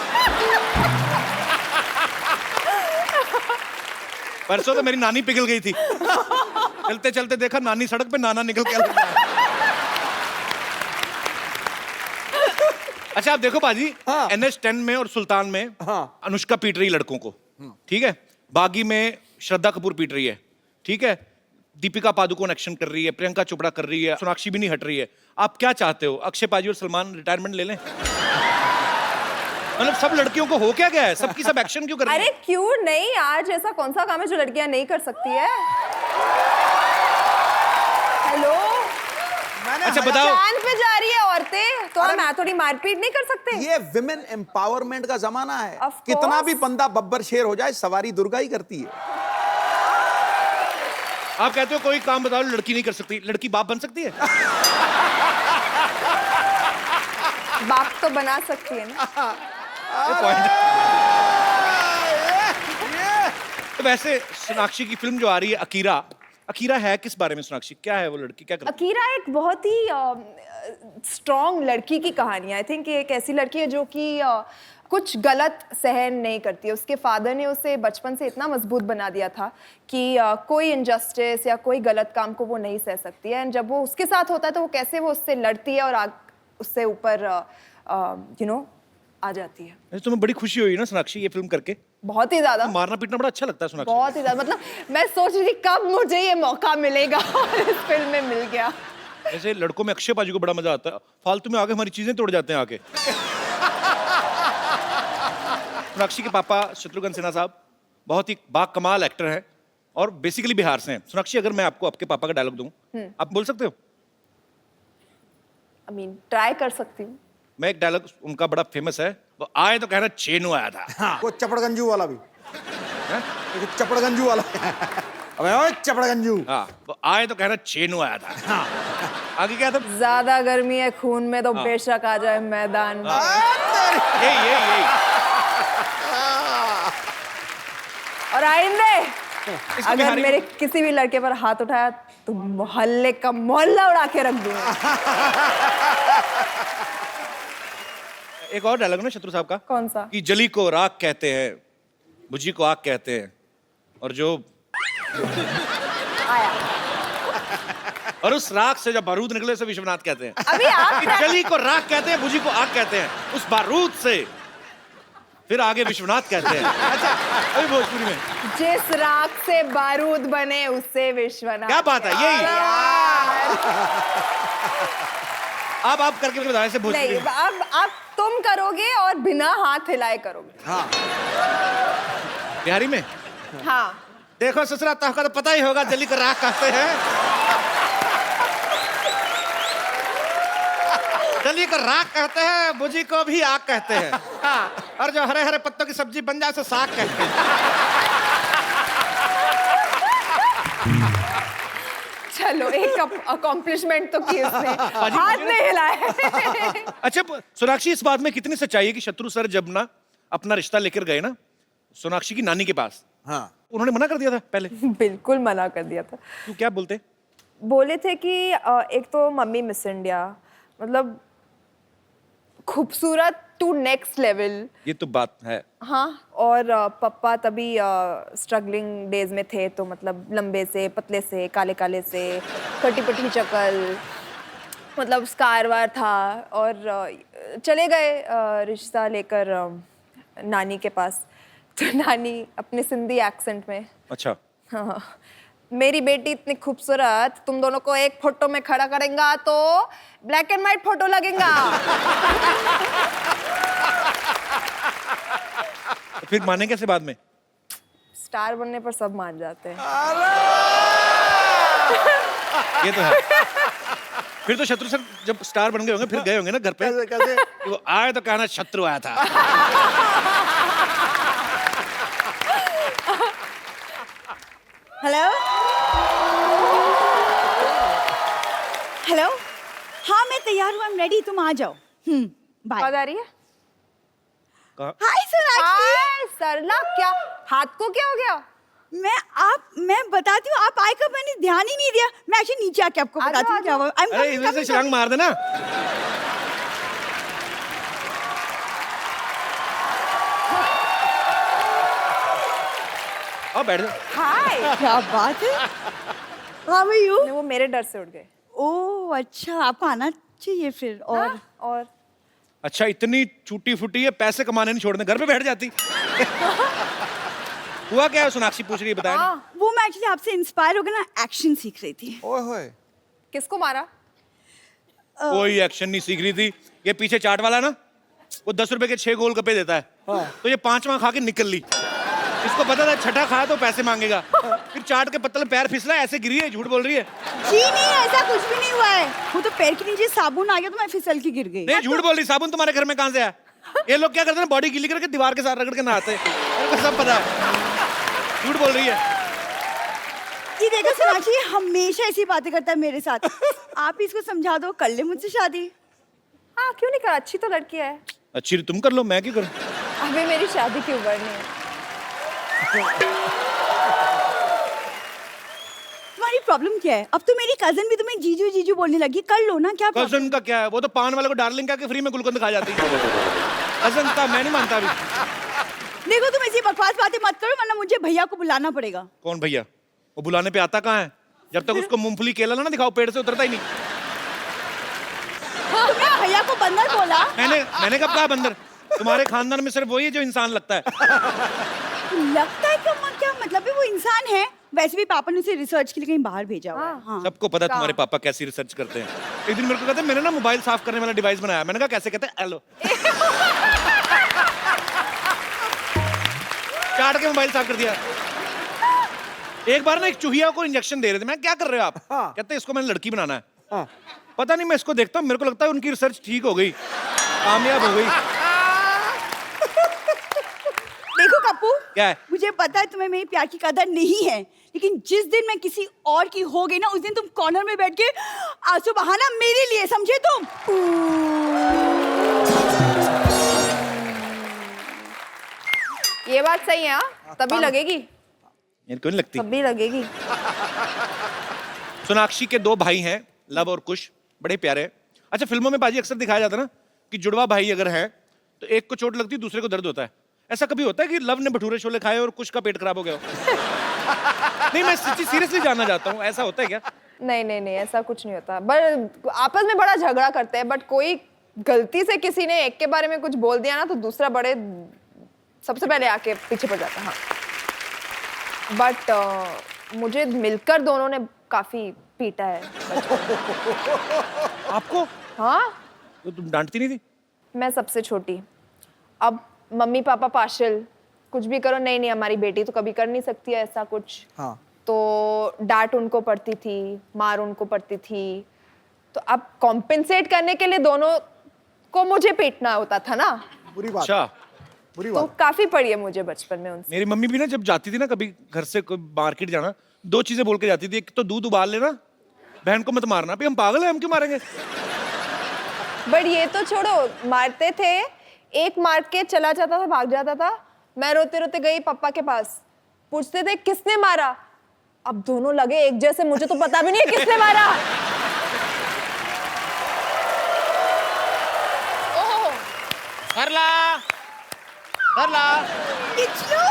परसों तो मेरी नानी पिघल गई थी, चलते चलते देखा नानी सड़क पे, नाना निकल के आ गया। अच्छा आप देखो बाजी, हाँ। NH10 में और सुल्तान में हाँ। अनुष्का पीट रही है लड़कों को, ठीक है। बागी में श्रद्धा कपूर पीट रही है, ठीक है। दीपिका पादुकोण एक्शन कर रही है, प्रियंका चोपड़ा कर रही है, सोनाक्षी भी नहीं हट रही है। आप क्या चाहते हो, अक्षय पाजी और सलमान रिटायरमेंट ले लें? मतलब सब लड़कियों को हो क्या गया है, सबकी सब एक्शन क्यों कर रही है? अरे क्यों नहीं, आज ऐसा कौन सा काम है जो लड़कियां नहीं कर सकती है? हेलो, अच्छा बताओ, चांद पे जा रही है औरतें, तो हम थोड़ी मारपीट नहीं कर सकते? ये विमेन एम्पावरमेंट का जमाना है। Of course। कितना भी बंदा बब्बर शेर हो जाए, सवारी दुर्गा ही करती है। आप कहते हो कोई काम बताओ लड़की नहीं कर सकती, लड़की बाप बन सकती है? बाप तो बना सकती है ना। ये पॉइंट। तो वैसे सोनाक्षी की फिल्म जो आ रही है अकीरा, अकीरा है किस बारे में सोनाक्षी? क्या है वो लड़की, क्या करती है? अकीरा एक बहुत ही स्ट्रॉन्ग लड़की की कहानी है। आई थिंक ये एक ऐसी लड़की है जो कि कुछ गलत सहन नहीं करती है। उसके फादर ने उसे बचपन से इतना मजबूत बना दिया था कि कोई इनजस्टिस या कोई गलत काम को वो नहीं सह सकती है। एंड जब वो उसके साथ होता है तो वो कैसे वो उससे लड़ती है और उससे ऊपर आ जाती है। तो तुम्हें बड़ी खुशी हुई ना सोनाक्षी ये फिल्म करके? बहुत ही ज्यादा, मारना पीटना बड़ा अच्छा लगता है सोनाक्षी? बहुत ही ज्यादा। मतलब मैं सोच रही थी कब मुझे ये मौका मिलेगा और इस फिल्म में मिल गया। ऐसे लड़कों में अक्षय पाजी को बड़ा मजा आता है, फालतू में आके हमारी चीजें तोड़ जाते हैं आके। सोनाक्षी के पापा शत्रुघ्न सिन्हा साहब बहुत ही बाकमाल एक्टर हैं और बेसिकली बिहार से हैं। सोनाक्षी अगर मैं आपको आपके पापा का डायलॉग दूं, आप बोल सकते हो? आई मीन ट्राई कर सकती हूँ। मैं एक डायलॉग उनका बड़ा फेमस है, वो आए तो कहना चेनू आया था। वो चपड़गंजू वाला भी। एक चपड़गंजू वाला अबे ओए चपड़गंजू। हाँ, वो आए तो कहना चेनू आया था। हाँ। आगे क्या था? ज्यादा गर्मी है खून में तो बेशक आ जाए मैदान में। यही और आइंदे अगर बिहारी- मेरे किसी भी लड़के पर हाथ उठाया तो मोहल्ले का मोहल्ला उड़ा के रख दूंगा। एक और डायलॉग ना शत्रु साहब का, कौन सा? कि जली को राख कहते हैं, बुझी को आग कहते हैं, और जो आया और उस राख से जब बारूद निकले उसे विश्वनाथ कहते हैं। अभी आप कि जली को राख कहते हैं, बुझी को आग कहते हैं, उस बारूद से फिर आगे विश्वनाथ कहते हैं। अच्छा, अभी भोजपुरी में जिस राख से बारूद बने उससे विश्वनाथ। क्या बात है, यही यार। अब आप करके बताएं से भोजपुरी नहीं, में। अब तुम करोगे और बिना हाथ हिलाए करोगे। हाँ बिहारी में हाँ देखो ससुरा तो पता ही होगा जली को राख कहते हैं, जली को राख कहते हैं, बुझी को भी आग कहते हैं, और जो हरे हरे पत्तों की सब्जी बन जाए उसे साग कहते हैं। चलो एक अकॉम्प्लिशमेंट तो की उसने, हाथ नहीं हिलाए। अच्छा सोनाक्षी, इस बात में कितनी सच्चाई है कि शत्रु सर जब ना अपना रिश्ता लेकर गए ना सोनाक्षी की नानी के पास, हाँ उन्होंने मना कर दिया था पहले? बिल्कुल मना कर दिया था। तू क्या बोलते? बोले थे कि एक तो मम्मी मिस इंडिया, मतलब खूबसूरत टू नेक्स्ट लेवल। ये तो बात है। हाँ, और पापा तभी स्ट्रगलिंग डेज में थे, तो मतलब लंबे से पतले से काले काले से कटी पटी चकल, मतलब स्कार वार था, और चले गए रिश्ता लेकर नानी के पास। तो नानी अपने सिंधी एक्सेंट में, अच्छा, हाँ, मेरी बेटी इतनी खूबसूरत, तुम दोनों को एक फोटो में खड़ा करेंगे तो ब्लैक एंड व्हाइट फोटो लगेगा। फिर माने कैसे बाद में? स्टार बनने पर सब मान जाते हैं। ये तो है। फिर तो शत्रु सर जब स्टार बन गए होंगे फिर गए होंगे ना घर पे, कैसे कि वो आए तो कहना शत्रु आया था। हेलो हेलो, हाँ मैं तैयार हूँ, आई एम रेडी, तुम आ जाओ। बाय। आवाज आ रही है? कहा? हाय सोनाक्षी। हाय सरला, क्या हाथ को क्या हो गया? मैं बताती हूँ, आप आए कब, मैंने ध्यान ही नहीं दिया। मैं एक्चुअली नीचे आके आपको आ जाओ, बताती हूँ आ क्या हुआ। अरे इधर से छलांग मार देना। अब बैठ जाओ। हाय। क्या बात है। How are you? वो मेरे डर से उठ गए। ओह अच्छा, आपको आना चाहिए फिर। और अच्छा, इतनी टूटी फूटी है, पैसे कमाने नहीं छोड़ने, घर पे बैठ जाती। हुआ क्या है सोनाक्षी, पूछ रही है, बताया नहीं। वो मैं एक्चुअली आपसे इंस्पायर होकर ना एक्शन सीख रही थी। ओए होए किसको मारा? कोई एक्शन नहीं सीख रही थी। ये पीछे चाट वाला ना, वो 10 रुपए के 6 गोलगप्पे देता है, तो ये 5वां खा के निकल ली। इसको पता था छठा खाया तो पैसे मांगेगा, फिर चाट के पत्तल में पैर फिसला, ऐसे गिरी है, झूठ बोल रही है। जी नहीं, ऐसा कुछ भी नहीं हुआ है। वो तो पैर के नीचे साबुन आ गया तो मैं फिसल के गिर गई। नहीं, झूठ बोल रही। साबुन तुम्हारे घर में कहाँ से आया? ये लोग क्या करते हैं, बॉडी गीली करके दीवार के साथ रगड़ के नहाते हैं, मेरे को सब पता है। झूठ बोल रही है। ये देखो सोनाक्षी, हमेशा ऐसी बातें करता है मेरे साथ। आप ही इसको समझा दो, कर ले मुझसे शादी। हाँ, क्यों नहीं करा? अच्छी तो लड़की है। अच्छी तुम कर लो, मैं क्यों करूं? अभी मेरी शादी की उम्र नहीं है। तुम्हारी प्रॉब्लम क्या है? अब तो मेरी कजन भी तुम्हें जीजू जीजू बोलने लगी, कर लो ना। क्या problem? कजन का क्या है? वो तो पान वाले को डार्लिंग कह के फ्री में गुलकंद खा जाती है। कजन का मैं नहीं मानता अभी। देखो तुम ऐसी बकवास बातें मत करो, वरना मुझे भैया को बुलाना पड़ेगा। कौन भैया? वो बुलाने पे आता कहाँ है? जब तक उसको मूंगफली केला ना दिखाओ, पेड़ से उतरता ही नहीं। तुमने भैया को बंदर बोला? मैंने कब कहा बंदर? तुम्हारे खानदान में सिर्फ वही है जो इंसान लगता है। लगता है क्या मतलब है? वो इंसान है। वैसे भी पापा ने उसे रिसर्च के लिए कहीं बाहर भेजा हुआ है। हाँ। सबको पता है तुम्हारे पापा कैसी रिसर्च करते हैं। एक दिन मेरे को कहते हैं, मैंने ना मोबाइल साफ करने वाला डिवाइस बनाया। मैंने कहा कैसे? कहते हैं हेलो। चाट के मोबाइल साफ कर दिया। एक बार ना एक चूहिया को इंजेक्शन दे रहे थे, मैं क्या कर रहे हो आप? कहते इसको मैंने लड़की बनाना है। पता नहीं, मैं इसको देखता हूँ, मेरे को लगता है उनकी रिसर्च ठीक हो गई, कामयाब हो गई। देखो कप्पू क्या है? मुझे पता है तुम्हें मेरी प्यार की कदर नहीं है, लेकिन जिस दिन मैं किसी और की हो गई ना, उस दिन तुम कॉर्नर में बैठ के आंसू बहाना मेरे लिए, समझे तुम? ये बात सही है, हाँ तभी लगेगी, मेरे को नहीं लगती। तभी लगेगी। सोनाक्षी के 2 भाई हैं, लव और कुश, बड़े प्यारे हैं। अच्छा, फिल्मों में बाजी अक्सर दिखाया जाता है ना कि जुड़वा भाई अगर हैं तो एक को चोट लगती है, दूसरे को दर्द होता है। ऐसा कभी होता है कि लव ने भटूरे छोले खाए और कुश का पेट खराब हो गया हो? नहीं, मैं सच्ची सीरियसली जानना चाहता हूँ, ऐसा होता है क्या? नहीं नहीं नहीं, ऐसा कुछ नहीं होता। बट आपस में बड़ा झगड़ा करते हैं, बट कोई गलती से किसी ने एक के बारे में कुछ बोल दिया ना तो दूसरा बड़े सबसे पहले आके पीछे पड़ जाता है। हाँ, बट मुझे मिलकर दोनों ने काफी पीटा है। आपको? हाँ, तो तुम डांटती नहीं थी? मैं सबसे छोटी। अब मम्मी पापा पार्शल, कुछ भी करो, नहीं नहीं हमारी बेटी तो कभी कर नहीं सकती है ऐसा कुछ। हाँ। तो डांट उनको पड़ती थी, मार उनको पड़ती थी, तो अब कॉम्पेंसेट करने के लिए दोनों को मुझे पीटना होता था ना, बुरी बात। अच्छा। बुरी तो बात। काफी पड़ी है मुझे बचपन में उनसे। मेरी मम्मी भी ना जब जाती थी ना कभी घर से कोई मार्केट जाना, 2 चीजें बोल के जाती थी। एक तो दूध उबाल लेना, बहन को मत मारना। भाई हम पागल हैं, हम क्यों मारेंगे? बट ये तो छोड़ो, मारते थे, एक मार के चला जाता था, भाग जाता था। मैं रोते रोते गई पापा के पास, पूछते थे किसने मारा। अब दोनों लगे एक जैसे, मुझे तो पता भी नहीं है किसने मारा। किचलू,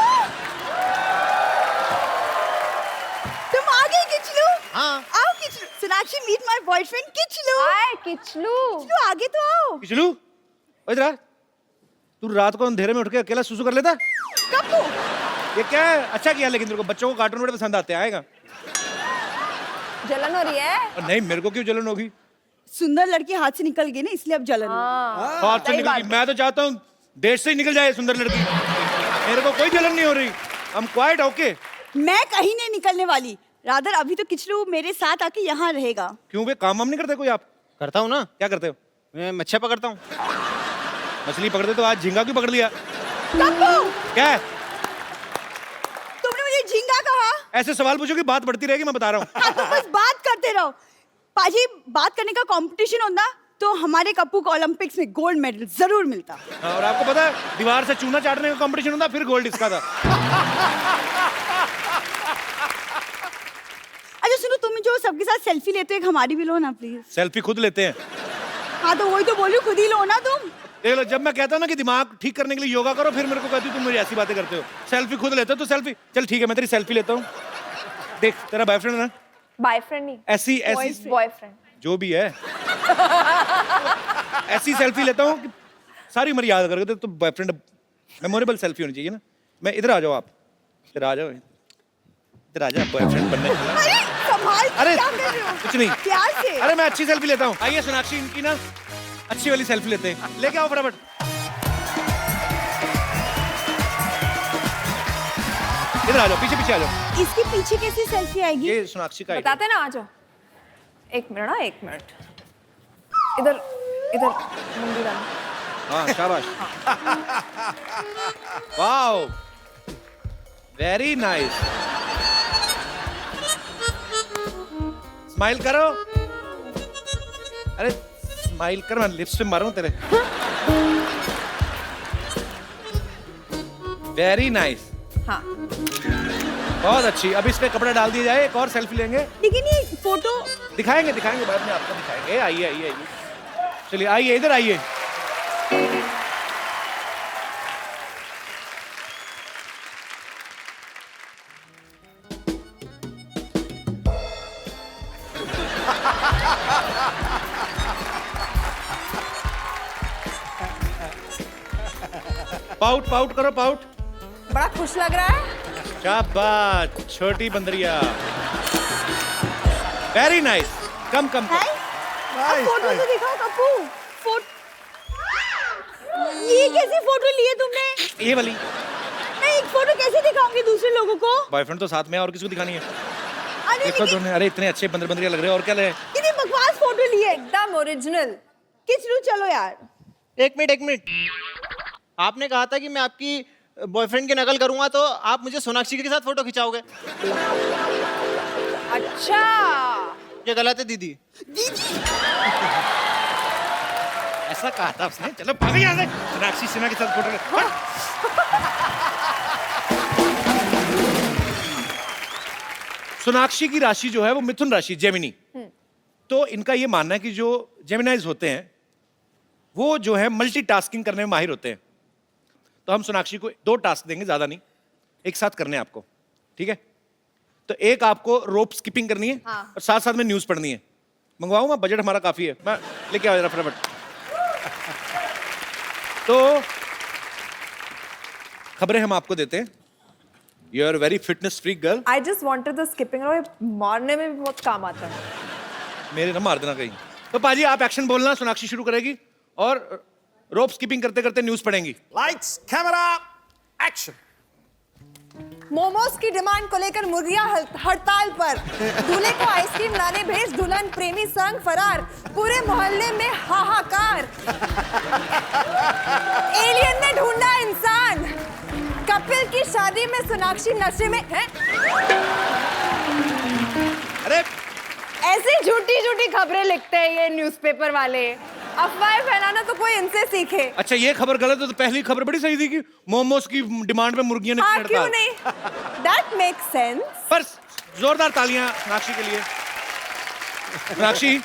तुम आ गए किचलू? हाँ। आओ Kichlu. Sonakshi, meet my boyfriend Kichlu. Hi Kichlu. Kichlu, आगे तो आओ। पिछलू, इधर आ। तू रात को अंधेरे में उठ के अकेला सुसु कर लेता? कप्पू, ये क्या है? अच्छा किया, लेकिन तेरे को बच्चों को कार्टून बड़े पसंद आते हैं, आएगा? जलन हो रही है। और नहीं, मेरे को क्यों जलन होगी? सुंदर लड़की हाथ से निकल गई ना, इसलिए अब जलन है। हाथ से सही निकल गई। बात। मैं तो चाहता हूँ देश से ही निकल जाए सुंदर लड़की। मेरे को कोई जलन नहीं हो रही। I'm quite okay। मैं कहीं नहीं निकलने वाली। रादर अभी तो किचलू मेरे साथ आके यहाँ रहेगा। क्यों बे, काम वाम नहीं करते कोई आप? करता हूँ ना, क्या करते हो? मैं मच्छियाँ पकड़ता हूँ। मछली पकड़ते तो आज झींगा क्यों पकड़ लिया? कप्पू, क्या है? तुमने मुझे झींगा कहा? ऐसे सवाल पूछोगे बात बढ़ती रहेगी, मैं बता रहा हूँ। हाँ, तो बस बात करते रहो। पाजी, बात करने का कंपटीशन होता तो हमारे कप्पू को ओलंपिक्स में गोल्ड मेडल जरूर मिलता। हाँ, और आपको पता है दीवार से चूना चाटने का कंपटीशन होता, फिर गोल्ड इसका था। अच्छा सुनो, तुम जो सबके साथ सेल्फी लेते हो, एक हमारी भी लो ना प्लीज। सेल्फी खुद लेते हैं। हाँ तो वही तो बोल रही हूँ, खुद ही लो ना तुम। देख लो, जब मैं कहता हूँ ना कि दिमाग ठीक करने के लिए योगा करो, फिर मेरे को कहती हो तुम मुझे ऐसी बातें करते हो। सेल्फी खुद लेते हो तो सेल्फी, चल ठीक है मैं तेरी सेल्फी लेता हूँ। देख, तेरा बॉयफ्रेंड है ना? बॉयफ्रेंड नहीं, ऐसी ऐसी बॉयफ्रेंड। जो भी है, ऐसी सेल्फी लेता हूँ कि सारी उम्र याद करके। तो बॉयफ्रेंड मेमोरेबल सेल्फी होनी चाहिए ना। मैं इधर आ जाओ, आप इधर आ जाओ, इधर आ जाओ, बॉयफ्रेंड बनने चला। अरे संभाल के, अरे क्या कर रहे हो? कुछ नहीं, प्यार से। अरे मैं अच्छी सेल्फी लेता हूँ। आइए सोनाक्षी, इनकी ना अच्छी वाली सेल्फी लेते हैं। लेके आओ फटाफट। इधर आ जाओ, पीछे पीछे आ जाओ। इसके पीछे कैसी सेल्फी आएगी? ये सोनाक्षी का बताते ना, आ जाओ। एक मिनट ना, एक मिनट। इधर इधर मुंडी डालो। हाँ, शाबाश। Wow, very nice. स्माइल करो। अरे स्माइल कर, मैं लिप्स पे मारूं तेरे। वेरी नाइस, हाँ, बहुत अच्छी। अब इस पे कपड़ा डाल दिया जाए, एक और सेल्फी लेंगे। लेकिन ये फोटो दिखाएंगे दिखाएंगे, बाद में आपको दिखाएंगे। आइए आइए आइए, चलिए आइए, इधर आइए। पाउट पाउट करो, पाउट। बड़ा खुश लग रहा है। शाबाश छोटी बंदरिया, वेरी नाइस। कम कम है? अब फोटो तो दिखाओ कप्पू। ये कैसी फोटो ली है तुमने? ये वाली। मैं एक फोटो कैसे दिखाऊंगी दूसरे लोगों को? बॉयफ्रेंड तो साथ में है, और किसको दिखानी है? अरे देखो लेकिन दोनों, अरे इतने अच्छे बंदरिया लग रहे हो, और क्या ले? कितनी बकवास फोटो ली है। एकदम ओरिजिनल। किचलू चलो यार। एक मिनट। आपने कहा था कि मैं आपकी बॉयफ्रेंड की नकल करूंगा तो आप मुझे सोनाक्षी के साथ फोटो खिंचाओगे। अच्छा, ये गलत है दीदी। ऐसा कहा था उसने। चलो भाग यहाँ से, सोनाक्षी सिन्हा के साथ फोटो। सोनाक्षी की राशि जो है वो मिथुन राशि, जेमिनी। तो इनका ये मानना है कि जो जेमिनाइज होते हैं वो जो है मल्टीटास्किंग करने में माहिर होते हैं। तो हम सोनाक्षी को 2 टास्क देंगे, ज्यादा नहीं, एक साथ करने हैं आपको, ठीक है? तो एक आपको रोप स्किपिंग करनी है और साथ साथ में न्यूज पढ़नी है। मंगवाऊं मैं? बजट हमारा काफी है, मैं लेके आओ जरा फटाफट। तो खबरें हम आपको देते हैं। You are very fitness freak girl. I just wanted the skipping, और मारने में भी बहुत काम आता है। मेरे ना मार देना कहीं। तो पाजी आप एक्शन बोलना, सोनाक्षी शुरू करेगी और रोप स्किपिंग करते करते न्यूज पढ़ेंगी। Lights camera action. मोमोज की डिमांड को लेकर मुर्गियां हड़ताल पर। दूल्हे को आइसक्रीम लाने भेज दुल्हन प्रेमी संग फरार। पूरे मोहल्ले में हाहाकार। एलियन ने ढूंढा इंसान। कपिल की शादी में सोनाक्षी नशे में है। अरे ऐसी झूठी झूठी खबरें लिखते हैं ये न्यूज़पेपर वाले। अफवाहें फैलाना तो कोई इनसे सीखे। अच्छा, ये खबर गलत है तो पहली खबर बड़ी सही थी कि मोमोज की डिमांड में मुर्गियों ने हाँ, क्यों नहीं? That makes sense. पर जोरदार तालियां सोनाक्षी के लिए। सोनाक्षी,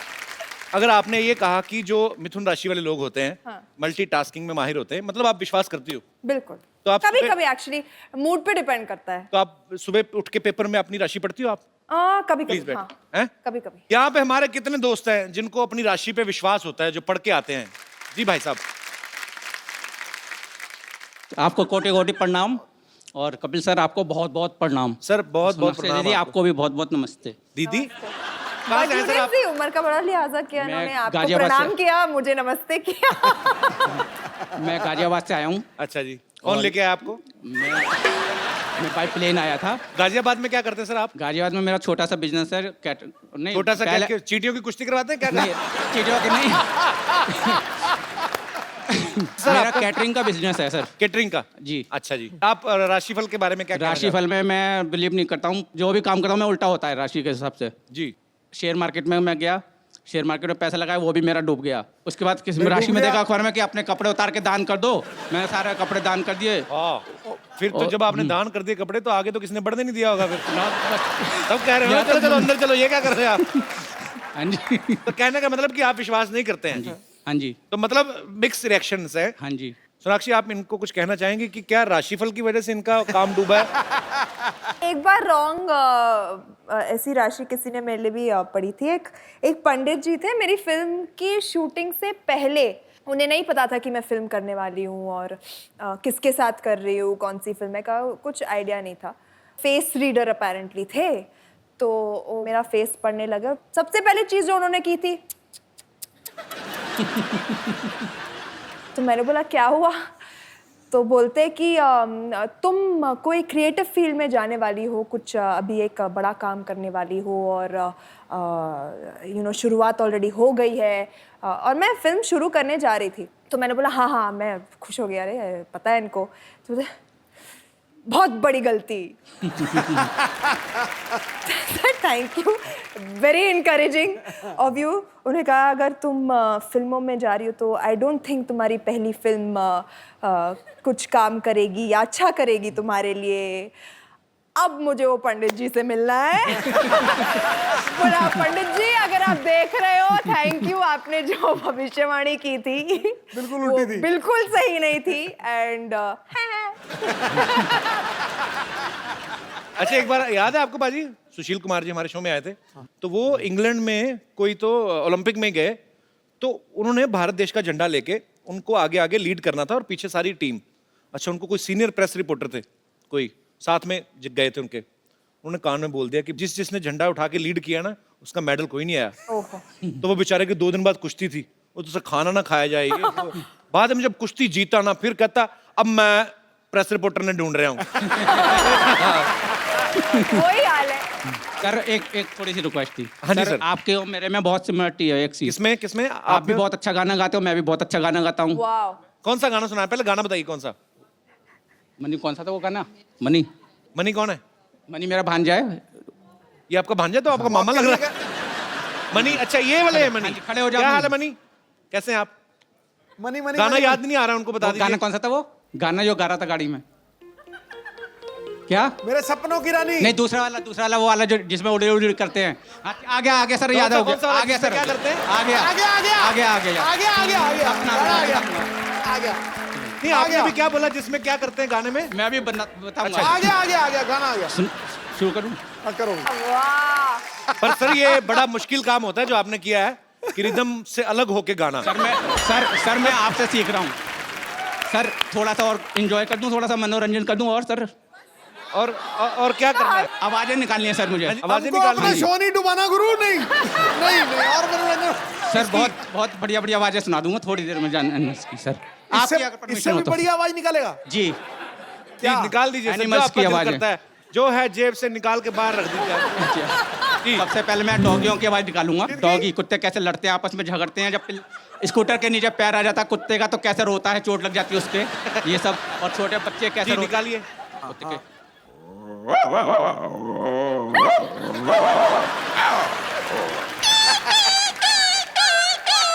अगर आपने ये कहा कि जो मिथुन राशि वाले लोग होते हैं मल्टीटास्किंग में माहिर होते हैं, मतलब आप विश्वास करती हो? बिल्कुल। तो आप कभी सुबह- कभी एक्चुअली मूड पे डिपेंड करता है। तो आप सुबह उठ के पेपर में अपनी राशि पढ़ती हो आप? कभी प्लीज कभी बैठ। हाँ, हैं? कभी कभी। यहाँ पे हमारे कितने दोस्त हैं जिनको अपनी राशि पे विश्वास होता है, जो पढ़ के आते हैं? जी भाई साहब। आपको कोटि कोटि प्रणाम, और कपिल सर आपको बहुत बहुत प्रणाम। सर बहुत बहुत सोनाक्षी प्रणाम दीदी आपको। आपको भी बहुत बहुत नमस्ते। दीदी कहाँ गए सर आप? सी उम्र का बड़ा लिहाजा किया मैं इन्होंने। आपको गाजियाबाद प्रणाम से- किया, मुझे नमस्ते किया। मैं गाजियाबाद से आया हूँ। अच्छा जी, कौन लेके आया आपको? मैं बाई प्लेन आया था। गाजियाबाद में क्या करते हैं सर आप? गाजियाबाद में मेरा छोटा सा बिजनेस है। नहीं, छोटा सा पहले- क्या, चीटियों की कुश्ती करवाते हैं क्या? नहीं, चीटियों की नहीं। मेरा कैटरिंग का बिजनेस है सर। केटरिंग का? जी। अच्छा जी। आप राशिफल के बारे में क्या कहना चाहते राशिफल में मैं बिलीव नहीं करता हूँ। जो भी काम करता हूँ मैं उल्टा होता है राशि के हिसाब से। हैं? जी। शेयर मार्केट में मैं गया, शेयर मार्केट में पैसा लगाया, वो भी मेरा डूब गया। उसके बाद किसी राशि में देखा अखबार में कि अपने कपड़े उतार के दान कर दो। मैंने सारे कपड़े दान कर दिए। फिर तो जब आपने दान कर दिए कपड़े, तो आगे तो किसने बढ़ने नहीं दिया होगा फिर। तब कह रहे हो चलो चलो अंदर चलो, ये क्या कर रहे हैं आप? हाँ जी। तो कहने का मतलब कि आप विश्वास नहीं करते हैं। हाँ जी। तो मतलब मिक्स रिएक्शंस है। हाँ जी। सोनाक्षी, आप इनको कुछ कहना चाहेंगे कि क्या राशिफल की वजह से इनका काम डूबा है? एक बार रॉन्ग ऐसी राशि किसी ने मेरे लिए भी पढ़ी थी। एक पंडित जी थे, मेरी फिल्म की शूटिंग से पहले उन्हें नहीं पता था कि मैं फिल्म करने वाली हूँ और किसके साथ कर रही हूँ, कौन सी फिल्म है का कुछ आइडिया नहीं था। फेस रीडर अपेरेंटली थे, तो वो मेरा फेस पढ़ने लगा। सबसे पहली चीज़ जो उन्होंने की थी तो मैंने बोला क्या हुआ? तो बोलते कि तुम कोई क्रिएटिव फील्ड में जाने वाली हो, कुछ अभी एक बड़ा काम करने वाली हो और शुरुआत ऑलरेडी हो गई है। और मैं फिल्म शुरू करने जा रही थी। तो मैंने बोला हाँ हाँ, मैं खुश हो गया, अरे पता है इनको। तो बहुत बड़ी गलती। Thank you, very encouraging of you. उन्हें कहा अगर तुम फिल्मों में जा रही हो तो आई डोंट थिंक तुम्हारी पहली फिल्म कुछ काम करेगी या अच्छा करेगी तुम्हारे लिए। अब मुझे वो पंडित जी से मिलना है। बोला पंडित जी अगर आप देख रहे हो, थैंक यू, आपने जो भविष्यवाणी की थी बिल्कुल उल्टी थी, बिल्कुल सही नहीं थी। एंड अच्छा, एक बार याद है आपको बाजी, सुशील कुमार जी हमारे शो में आए थे। तो वो इंग्लैंड में कोई तो ओलंपिक में गए, तो उन्होंने भारत देश का झंडा लेके उनको आगे आगे लीड करना था और पीछे सारी टीम। अच्छा, उनको कोई सीनियर प्रेस रिपोर्टर थे, कोई साथ में गए थे उनके। उन्होंने कान में बोल दिया कि जिसने झंडा उठा के लीड किया ना, उसका मेडल कोई नहीं आया। तो वो बेचारे के 2 दिन बाद कुश्ती थी, वो तो खाना ना खाया जाए। तो बाद में जब कुश्ती जीता ना, फिर कहता अब मैं प्रेस रिपोर्टर ने ढूंढ रहा हूँ। वही हाल है। सर एक थोड़ी सी रिक्वेस्ट थी। हाँ जी सर। आपके और मेरे में बहुत सिमिलरिटी है। एक चीज, किसमें किसमें? आप भी बहुत अच्छा गाना गाते हो, मैं भी बहुत अच्छा गाना गाता हूँ। वाओ। कौन सा गाना सुना है? पहले गाना बताइए कौन सा। मनी कौन सा था वो गाना? मनी। मनी कौन है? मनी मेरा भांजा है। ये आपका भांजा तो आपका मामा लग रहा है। मनी, अच्छा ये वाले है मनी। खड़े हो जाओ। क्या हाल है मनी? कैसे हैं आप? मनी मनी गाना मनी, याद नहीं आ रहा, उनको बता वो गाना दीजिए। कौन सा था वो गाना जो गा रहा था गाड़ी में? क्या? मेरे सपनों की रानी। नहीं, दूसरा वाला वो वाला जो जिसमें उड़ी उड़ी करते हैं। आगे सर, याद हो कौन सा गया। वाला आगे जिसमें सर, क्या करते हैं? आगे आगे आगे आगे आगे आगे आगे आगे आगे नहीं, आपने भी क्या बोला जिसमें क्या करते हैं गाने में? मैं अभी बताऊंगा। आगे आगे आगे गाना आ गया। शुरू करूं? करो। वाह पर सर ये बड़ा मुश्किल काम होता है जो आपने किया है कि रिदम से अलग होके गाना। सर मैं आपसे सीख रहा हूँ सर। थोड़ा सा और एंजॉय कर दूं, थोड़ा सा मनोरंजन कर दूं। और सर और क्या करना है? आवाजें निकालनी है सर मुझे। आवाजें हमको निकालनी अपना है। शो नहीं डुबाना गुरु। नहीं नहीं नहीं, और मनोरंजन। सर बहुत बढ़िया बढ़िया आवाजें सुना दूंगा थोड़ी देर में जान की सर। आपकी अगर इससे परमिशन भी हो तो। बड़ी आवाज निकालेगा। जी क्या निकाल दीजिए सर, जो Animals आपका की दिल आवाजें। करता है, जो है जेब से निकाल के बाहर रख दीजिए। जी। सबसे पहले मैं डॉगियों की आवाज निकालूंगा। डॉगी कुत्ते कैसे लड़ते हैं, आपस में झगड़ते हैं। जब स्कूटर के नीचे पैर आ जाता है कुत्ते का तो कैसे रोता है, चोट लग जाती है उसके, ये सब। और छोटे बच्चे कैसे जी, रोते निकालिए। कुत्ते के।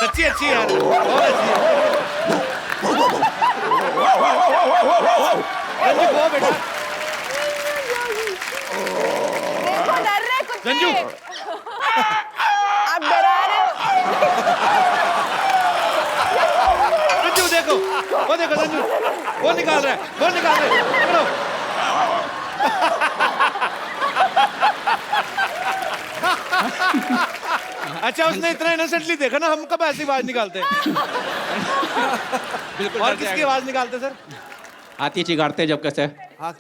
अच्छी अच्छी यार, बहुत अच्छी है। रंजू वो बेटा, देखो डर रहे कुत्ते। रंजू। आप डरा रहे हो। रंजू देखो रंजू, वो निकाल रहा है, पकड़ो। अच्छा उसने इतना इनोसेंटली देखा ना, हम कब ऐसी आवाज निकालते हैं? बिल्कुल और डर किसकी जाएगा। आवाज निकालते सर? हाथी चिगाड़ते जब कैसे। हाँ।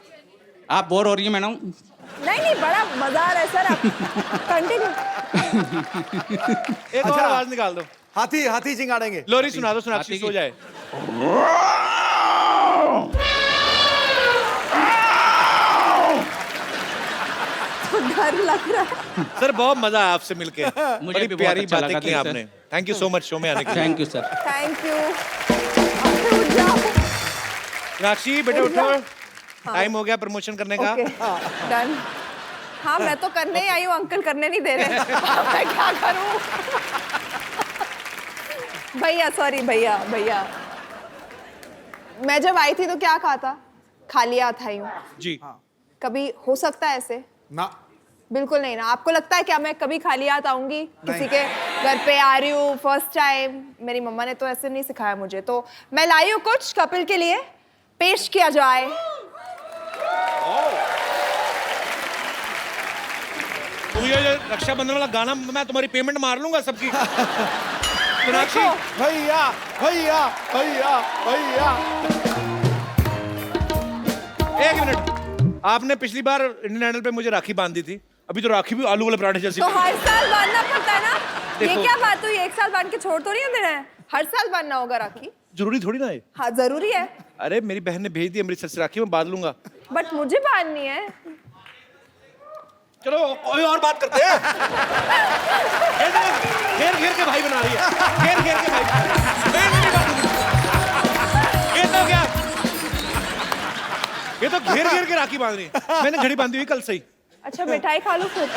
आप बोर हो रही हैं मैडम? नहीं बड़ा मजा आ रहा है सर। आप कंटिन्यू। एक और आवाज निकाल दो। हाथी हाथी चिंगाड़ेंगे। लोरी सुना दो, सोनाक्षी हाथी सो की। जाए। डर लग रहा है। सर बहुत मजा आया आपसे मिलके। मुझे बड़ी भी बहुत प्यारी अच्छा बातें लगा की दिल से। आपने। Thank you so much show में आने के लिए। Thank you sir. Thank you. उठ जाओ। सोनाक्षी बेटा उठो, टाइम हो गया प्रमोशन करने का। Okay done. हाँ मैं तो करने ही आई हूँ, अंकल करने नहीं दे रहे। मैं क्या करूँ? भैया सॉरी भैया मैं जब आई थी तो क्या कहा था? खाली हाथ आई हूँ। जी। कभी हो सकता है ऐसे? ना बिल्कुल नहीं ना। आपको लगता है क्या मैं कभी खाली हाथ आऊंगी? किसी के घर पे आ रही हूँ फर्स्ट टाइम? मेरी मम्मा ने तो ऐसे नहीं सिखाया मुझे। तो मैं लाई हूँ कुछ कपिल के लिए, पेश किया जाए। तू ये रक्षाबंधन वाला गाना मैं तुम्हारी पेमेंट मार लूंगा सबकी। सोनाक्षी भैया भैया भैया भैया। एक मिनट, आपने पिछली बार इंडियन आइडल पे मुझे राखी बांध दी थी, अभी तो राखी भी आलू वाले पराठे जैसी। तो हर साल बांधना पड़ता है ना। ये देखो। क्या बात हुई? एक साल बांध के छोड़ तो नहीं देना है? हर साल बांधना होगा राखी? जरूरी थोड़ी ना है। हाँ जरूरी है। अरे मेरी बहन ने भेज दी अमृतसर से राखी, मैं बांध लूंगा। बट मुझे बांधनी है। चलो कोई और बात करते हैं। घेर घेर के भाई बना रही है, घेर घेर के भाई। नहीं बात। ये तो क्या, ये तो घेर घेर के राखी बांध रही है। मैंने घड़ी बांधी हुई कल से ही। अच्छा मिठाई खा लो फिर।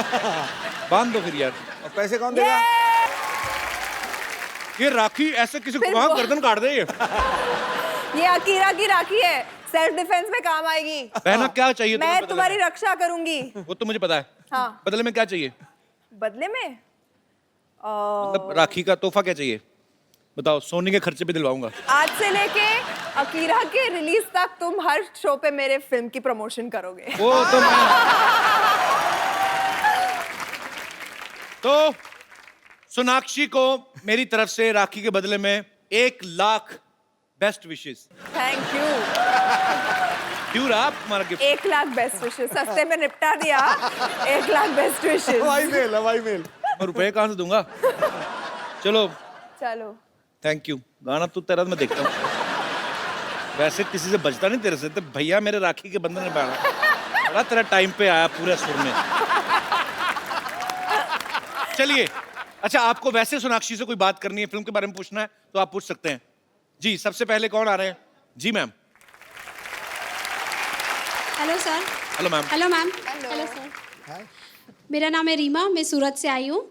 बांध दो फिर यार। और पैसे कौन देगा? ये राखी ऐसे किसी को फिर वहां वो- गर्दन काट दे ये। ये अकीरा की राखी है, सेल्फ डिफेंस में काम आएगी। बहना क्या चाहिए तुम्हें मैं बदले तुम्हारी में? रक्षा करूंगी। वो तो मुझे पता है। हाँ बदले में क्या चाहिए? बदले में मतलब राखी का तोहफा क्या चाहिए बताओ, सोने के खर्चे पे दिलवाऊंगा। आज से लेके अकीरा के रिलीज तक तुम हर शो पे मेरे फिल्म की प्रमोशन करोगे। वो तो मैं तो सोनाक्षी को मेरी तरफ से राखी के बदले में 1,00,000 best wishes. Thank you. Due रहा तुम्हारा गिफ्ट। 1,00,000 बेस्ट विशेस सस्ते में निपटा दिया। 1,00,000 बेस्ट विशेस। हवाई मेल। मैं रुपए कहाँ से दूंगा? चलो चलो थैंक यू। गाना तू तेरा मैं देखता हूँ, वैसे किसी से बचता नहीं तेरे से। तो भैया मेरे राखी के बंधन में बैठा बड़ा तेरा टाइम पे आया पूरे सुर में। चलिए अच्छा, आपको वैसे सोनाक्षी से कोई बात करनी है, फिल्म के बारे में पूछना है तो आप पूछ सकते हैं। जी सबसे पहले कौन आ रहे हैं? जी ma'am. Hello sir. Hello ma'am. Hello ma'am. Hello sir. मेरा नाम है रीमा, मैं सूरत से आई हूँ।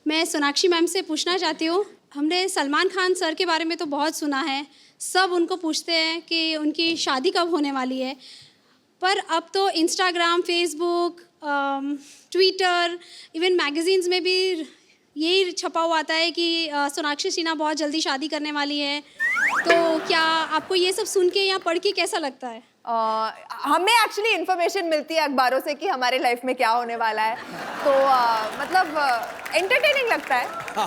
मैं सोनाक्षी मैम से पूछना चाहती हूँ, हमने सलमान खान सर के बारे में तो बहुत सुना है, सब उनको पूछते हैं कि उनकी शादी कब होने वाली है, पर अब तो Instagram, Facebook, Twitter, even magazines में भी यही छपा हुआ आता है कि सोनाक्षी सिन्हा बहुत जल्दी शादी करने वाली है। तो क्या आपको ये सब सुन के या पढ़ के कैसा लगता है? हमें एक्चुअली इन्फॉर्मेशन मिलती है अखबारों से कि हमारे लाइफ में क्या होने वाला है, तो मतलब एंटरटेनिंग लगता है।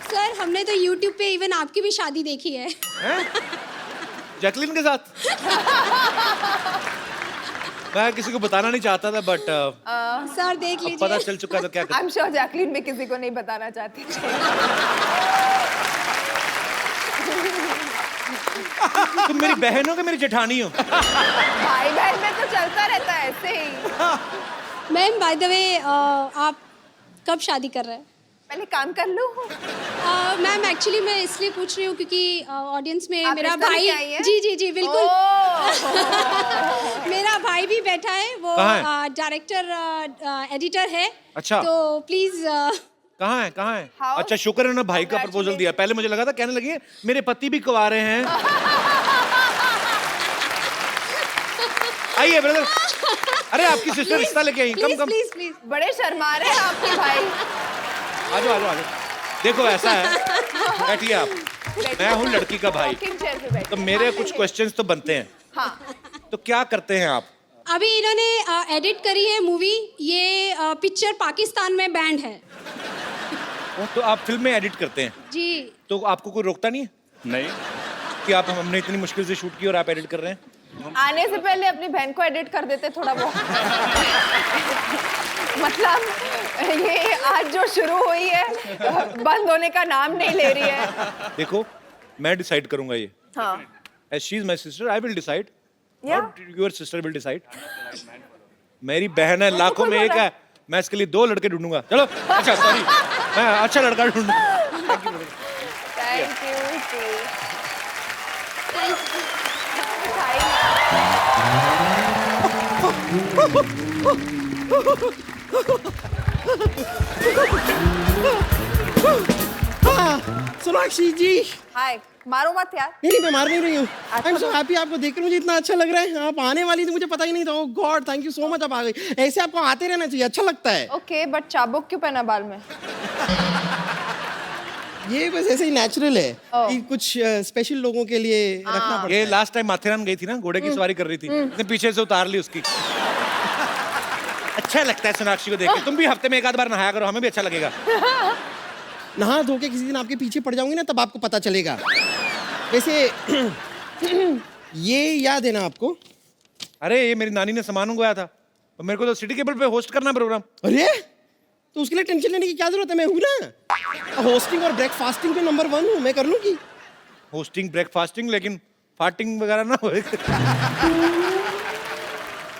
सर हमने तो यूट्यूब पे इवन आपकी भी शादी देखी है। जैकलिन के साथ? मैं किसी को बताना नहीं चाहता था, बट सर देख लीजिए, पता चल चुका तो क्या आई एम श्योर जैकलीन में किसी को नहीं बताना चाहती। तुम मेरी बहन हो कि मेरी जेठानी हो? भाई बहन में तो चलता रहता है ऐसे ही। मैम बाय द वे आप कब शादी कर रहे हैं? पहले काम कर लूं। मैम एक्चुअली मैं इसलिए पूछ रही हूँ क्योंकि ऑडियंस में आप मेरा रिश्ता भाई, लेके आई हैं? जी जी जी बिल्कुल, मेरा भाई भी बैठा है, वो डायरेक्टर एडिटर है। अच्छा। तो प्लीज कहाँ है, कहाँ है? How? अच्छा, शुक्र है ना भाई का प्रपोजल दिया। पहले मुझे लगा था कहने लगी है, मेरे पति भी कुंवारे हैं। आइए ब्रदर। अरे आपकी सिस्टर रिश्ता लेके आई। कम कम। Please please. बड़े शर्मा रहे हैं आपके भाई। आजो आजो आजो। देखो ऐसा है, बैठिए आप। मैं हूँ लड़की का भाई, Rocking chair पे बैठे। तो मेरे कुछ क्वेश्चंस तो बनते हैं। हाँ। तो क्या करते हैं आप? अभी इन्होंने एडिट करी है मूवी, ये पिक्चर पाकिस्तान में बैंड है। तो आप फिल्म में एडिट करते हैं? जी। तो आपको कोई रोकता नहीं है? नहीं। कि आप हमने इतनी मुश्किल से शूट की और आप एडिट कर रहे हैं? आने से पहले अपनी बहन को एडिट कर देते थोड़ा बहुत। मतलब ये आज जो शुरू हुई है बंद होने का नाम नहीं ले रही है। देखो मैं डिसाइड करूंगा ये। हाँ। As she is my sister, I will decide. Yeah. Or your sister will decide. मेरी बहन है, लाखों में एक है। मैं इसके लिए 2 लड़के ढूंढूंगा। चलो। अच्छा सॉरी, मैं अच्छा लड़का ढूंढूंगा। Thank you. Sonakshi ji. Hi, मारो मत यार। नहीं मैं मार नहीं रही हूँ। आई एम सो हैप्पी, आपको देखकर मुझे इतना अच्छा लग रहा है। आप आने वाली थी, मुझे पता ही नहीं था। Oh god, thank you so much, आप आ गई। ऐसे आपको आते रहना चाहिए, अच्छा लगता है। ओके, बट चाबुक क्यों पहना बाल में? ये बस ऐसे ही नेचुरल है कि कुछ स्पेशल लोगों के लिए रखना पड़ता ये है। लास्ट टाइम माथेरान गई थी ना, घोड़े की सवारी कर रही थी, इसने पीछे से उतार ली उसकी। अच्छा लगता है सोनाक्षी को देख के। तुम भी हफ्ते में 1 आध बार नहाया करो, हमें भी अच्छा लगेगा। नहा धो के किसी दिन आपके पीछे पड़ जाऊंगी ना, तब आपको पता चलेगा। वैसे ये याद है ना आपको? अरे ये मेरी नानी ने सामान मंगवाया था, और मेरे को तो सिटी केबल पे होस्ट करना है प्रोग्राम। अरे तो उसके लिए टेंशन लेने की क्या जरूरत है, मैं हूं ना। होस्टिंग और ब्रेकफास्टिंग पे नंबर 1 हूं, मैं कर लूंगी। होस्टिंग, ब्रेकफास्टिंग, लेकिन फास्टिंग वगैरह ना हो।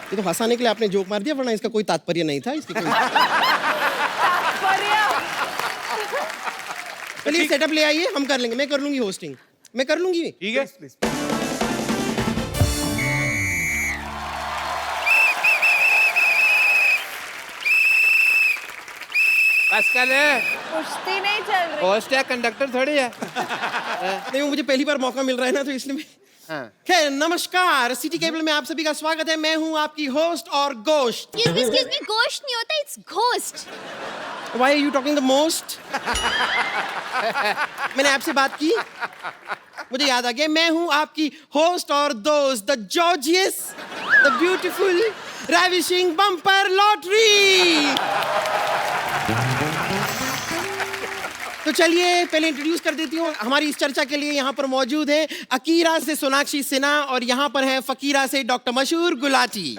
ये तो हंसाने के लिए आपने जोक मार दिया, वरना इसका कोई तात्पर्य नहीं था। इसकी कोई चलिए सेटअप ले आइए, हम कर लेंगे। मैं कर लूंगी होस्टिंग, मैं कर लूंगी। ठीक है। बस कर ले। कुश्ती नहीं चल रही। होस्ट है, कंडक्टर थोड़ी है। नहीं, वो मुझे पहली बार मौका मिल रहा है ना, तो इसलिए मैं। हाँ। खैर नमस्कार, सिटी केबल में आप सभी का स्वागत है। मैं हूं आपकी होस्ट और गोश्त। Excuse me, गोश्त नहीं होता, it's ghost. Why are you talking the most? मैंने आपसे बात की, मुझे याद आ गया। मैं हूं आपकी होस्ट और दोस्त, the gorgeous, the beautiful, ravishing bumper lottery. तो चलिए पहले इंट्रोड्यूस कर देती हूँ। हमारी इस चर्चा के लिए यहाँ पर मौजूद है अकीरा से सोनाक्षी सिन्हा, और यहाँ पर है फकीरा से डॉक्टर मशहूर गुलाटी।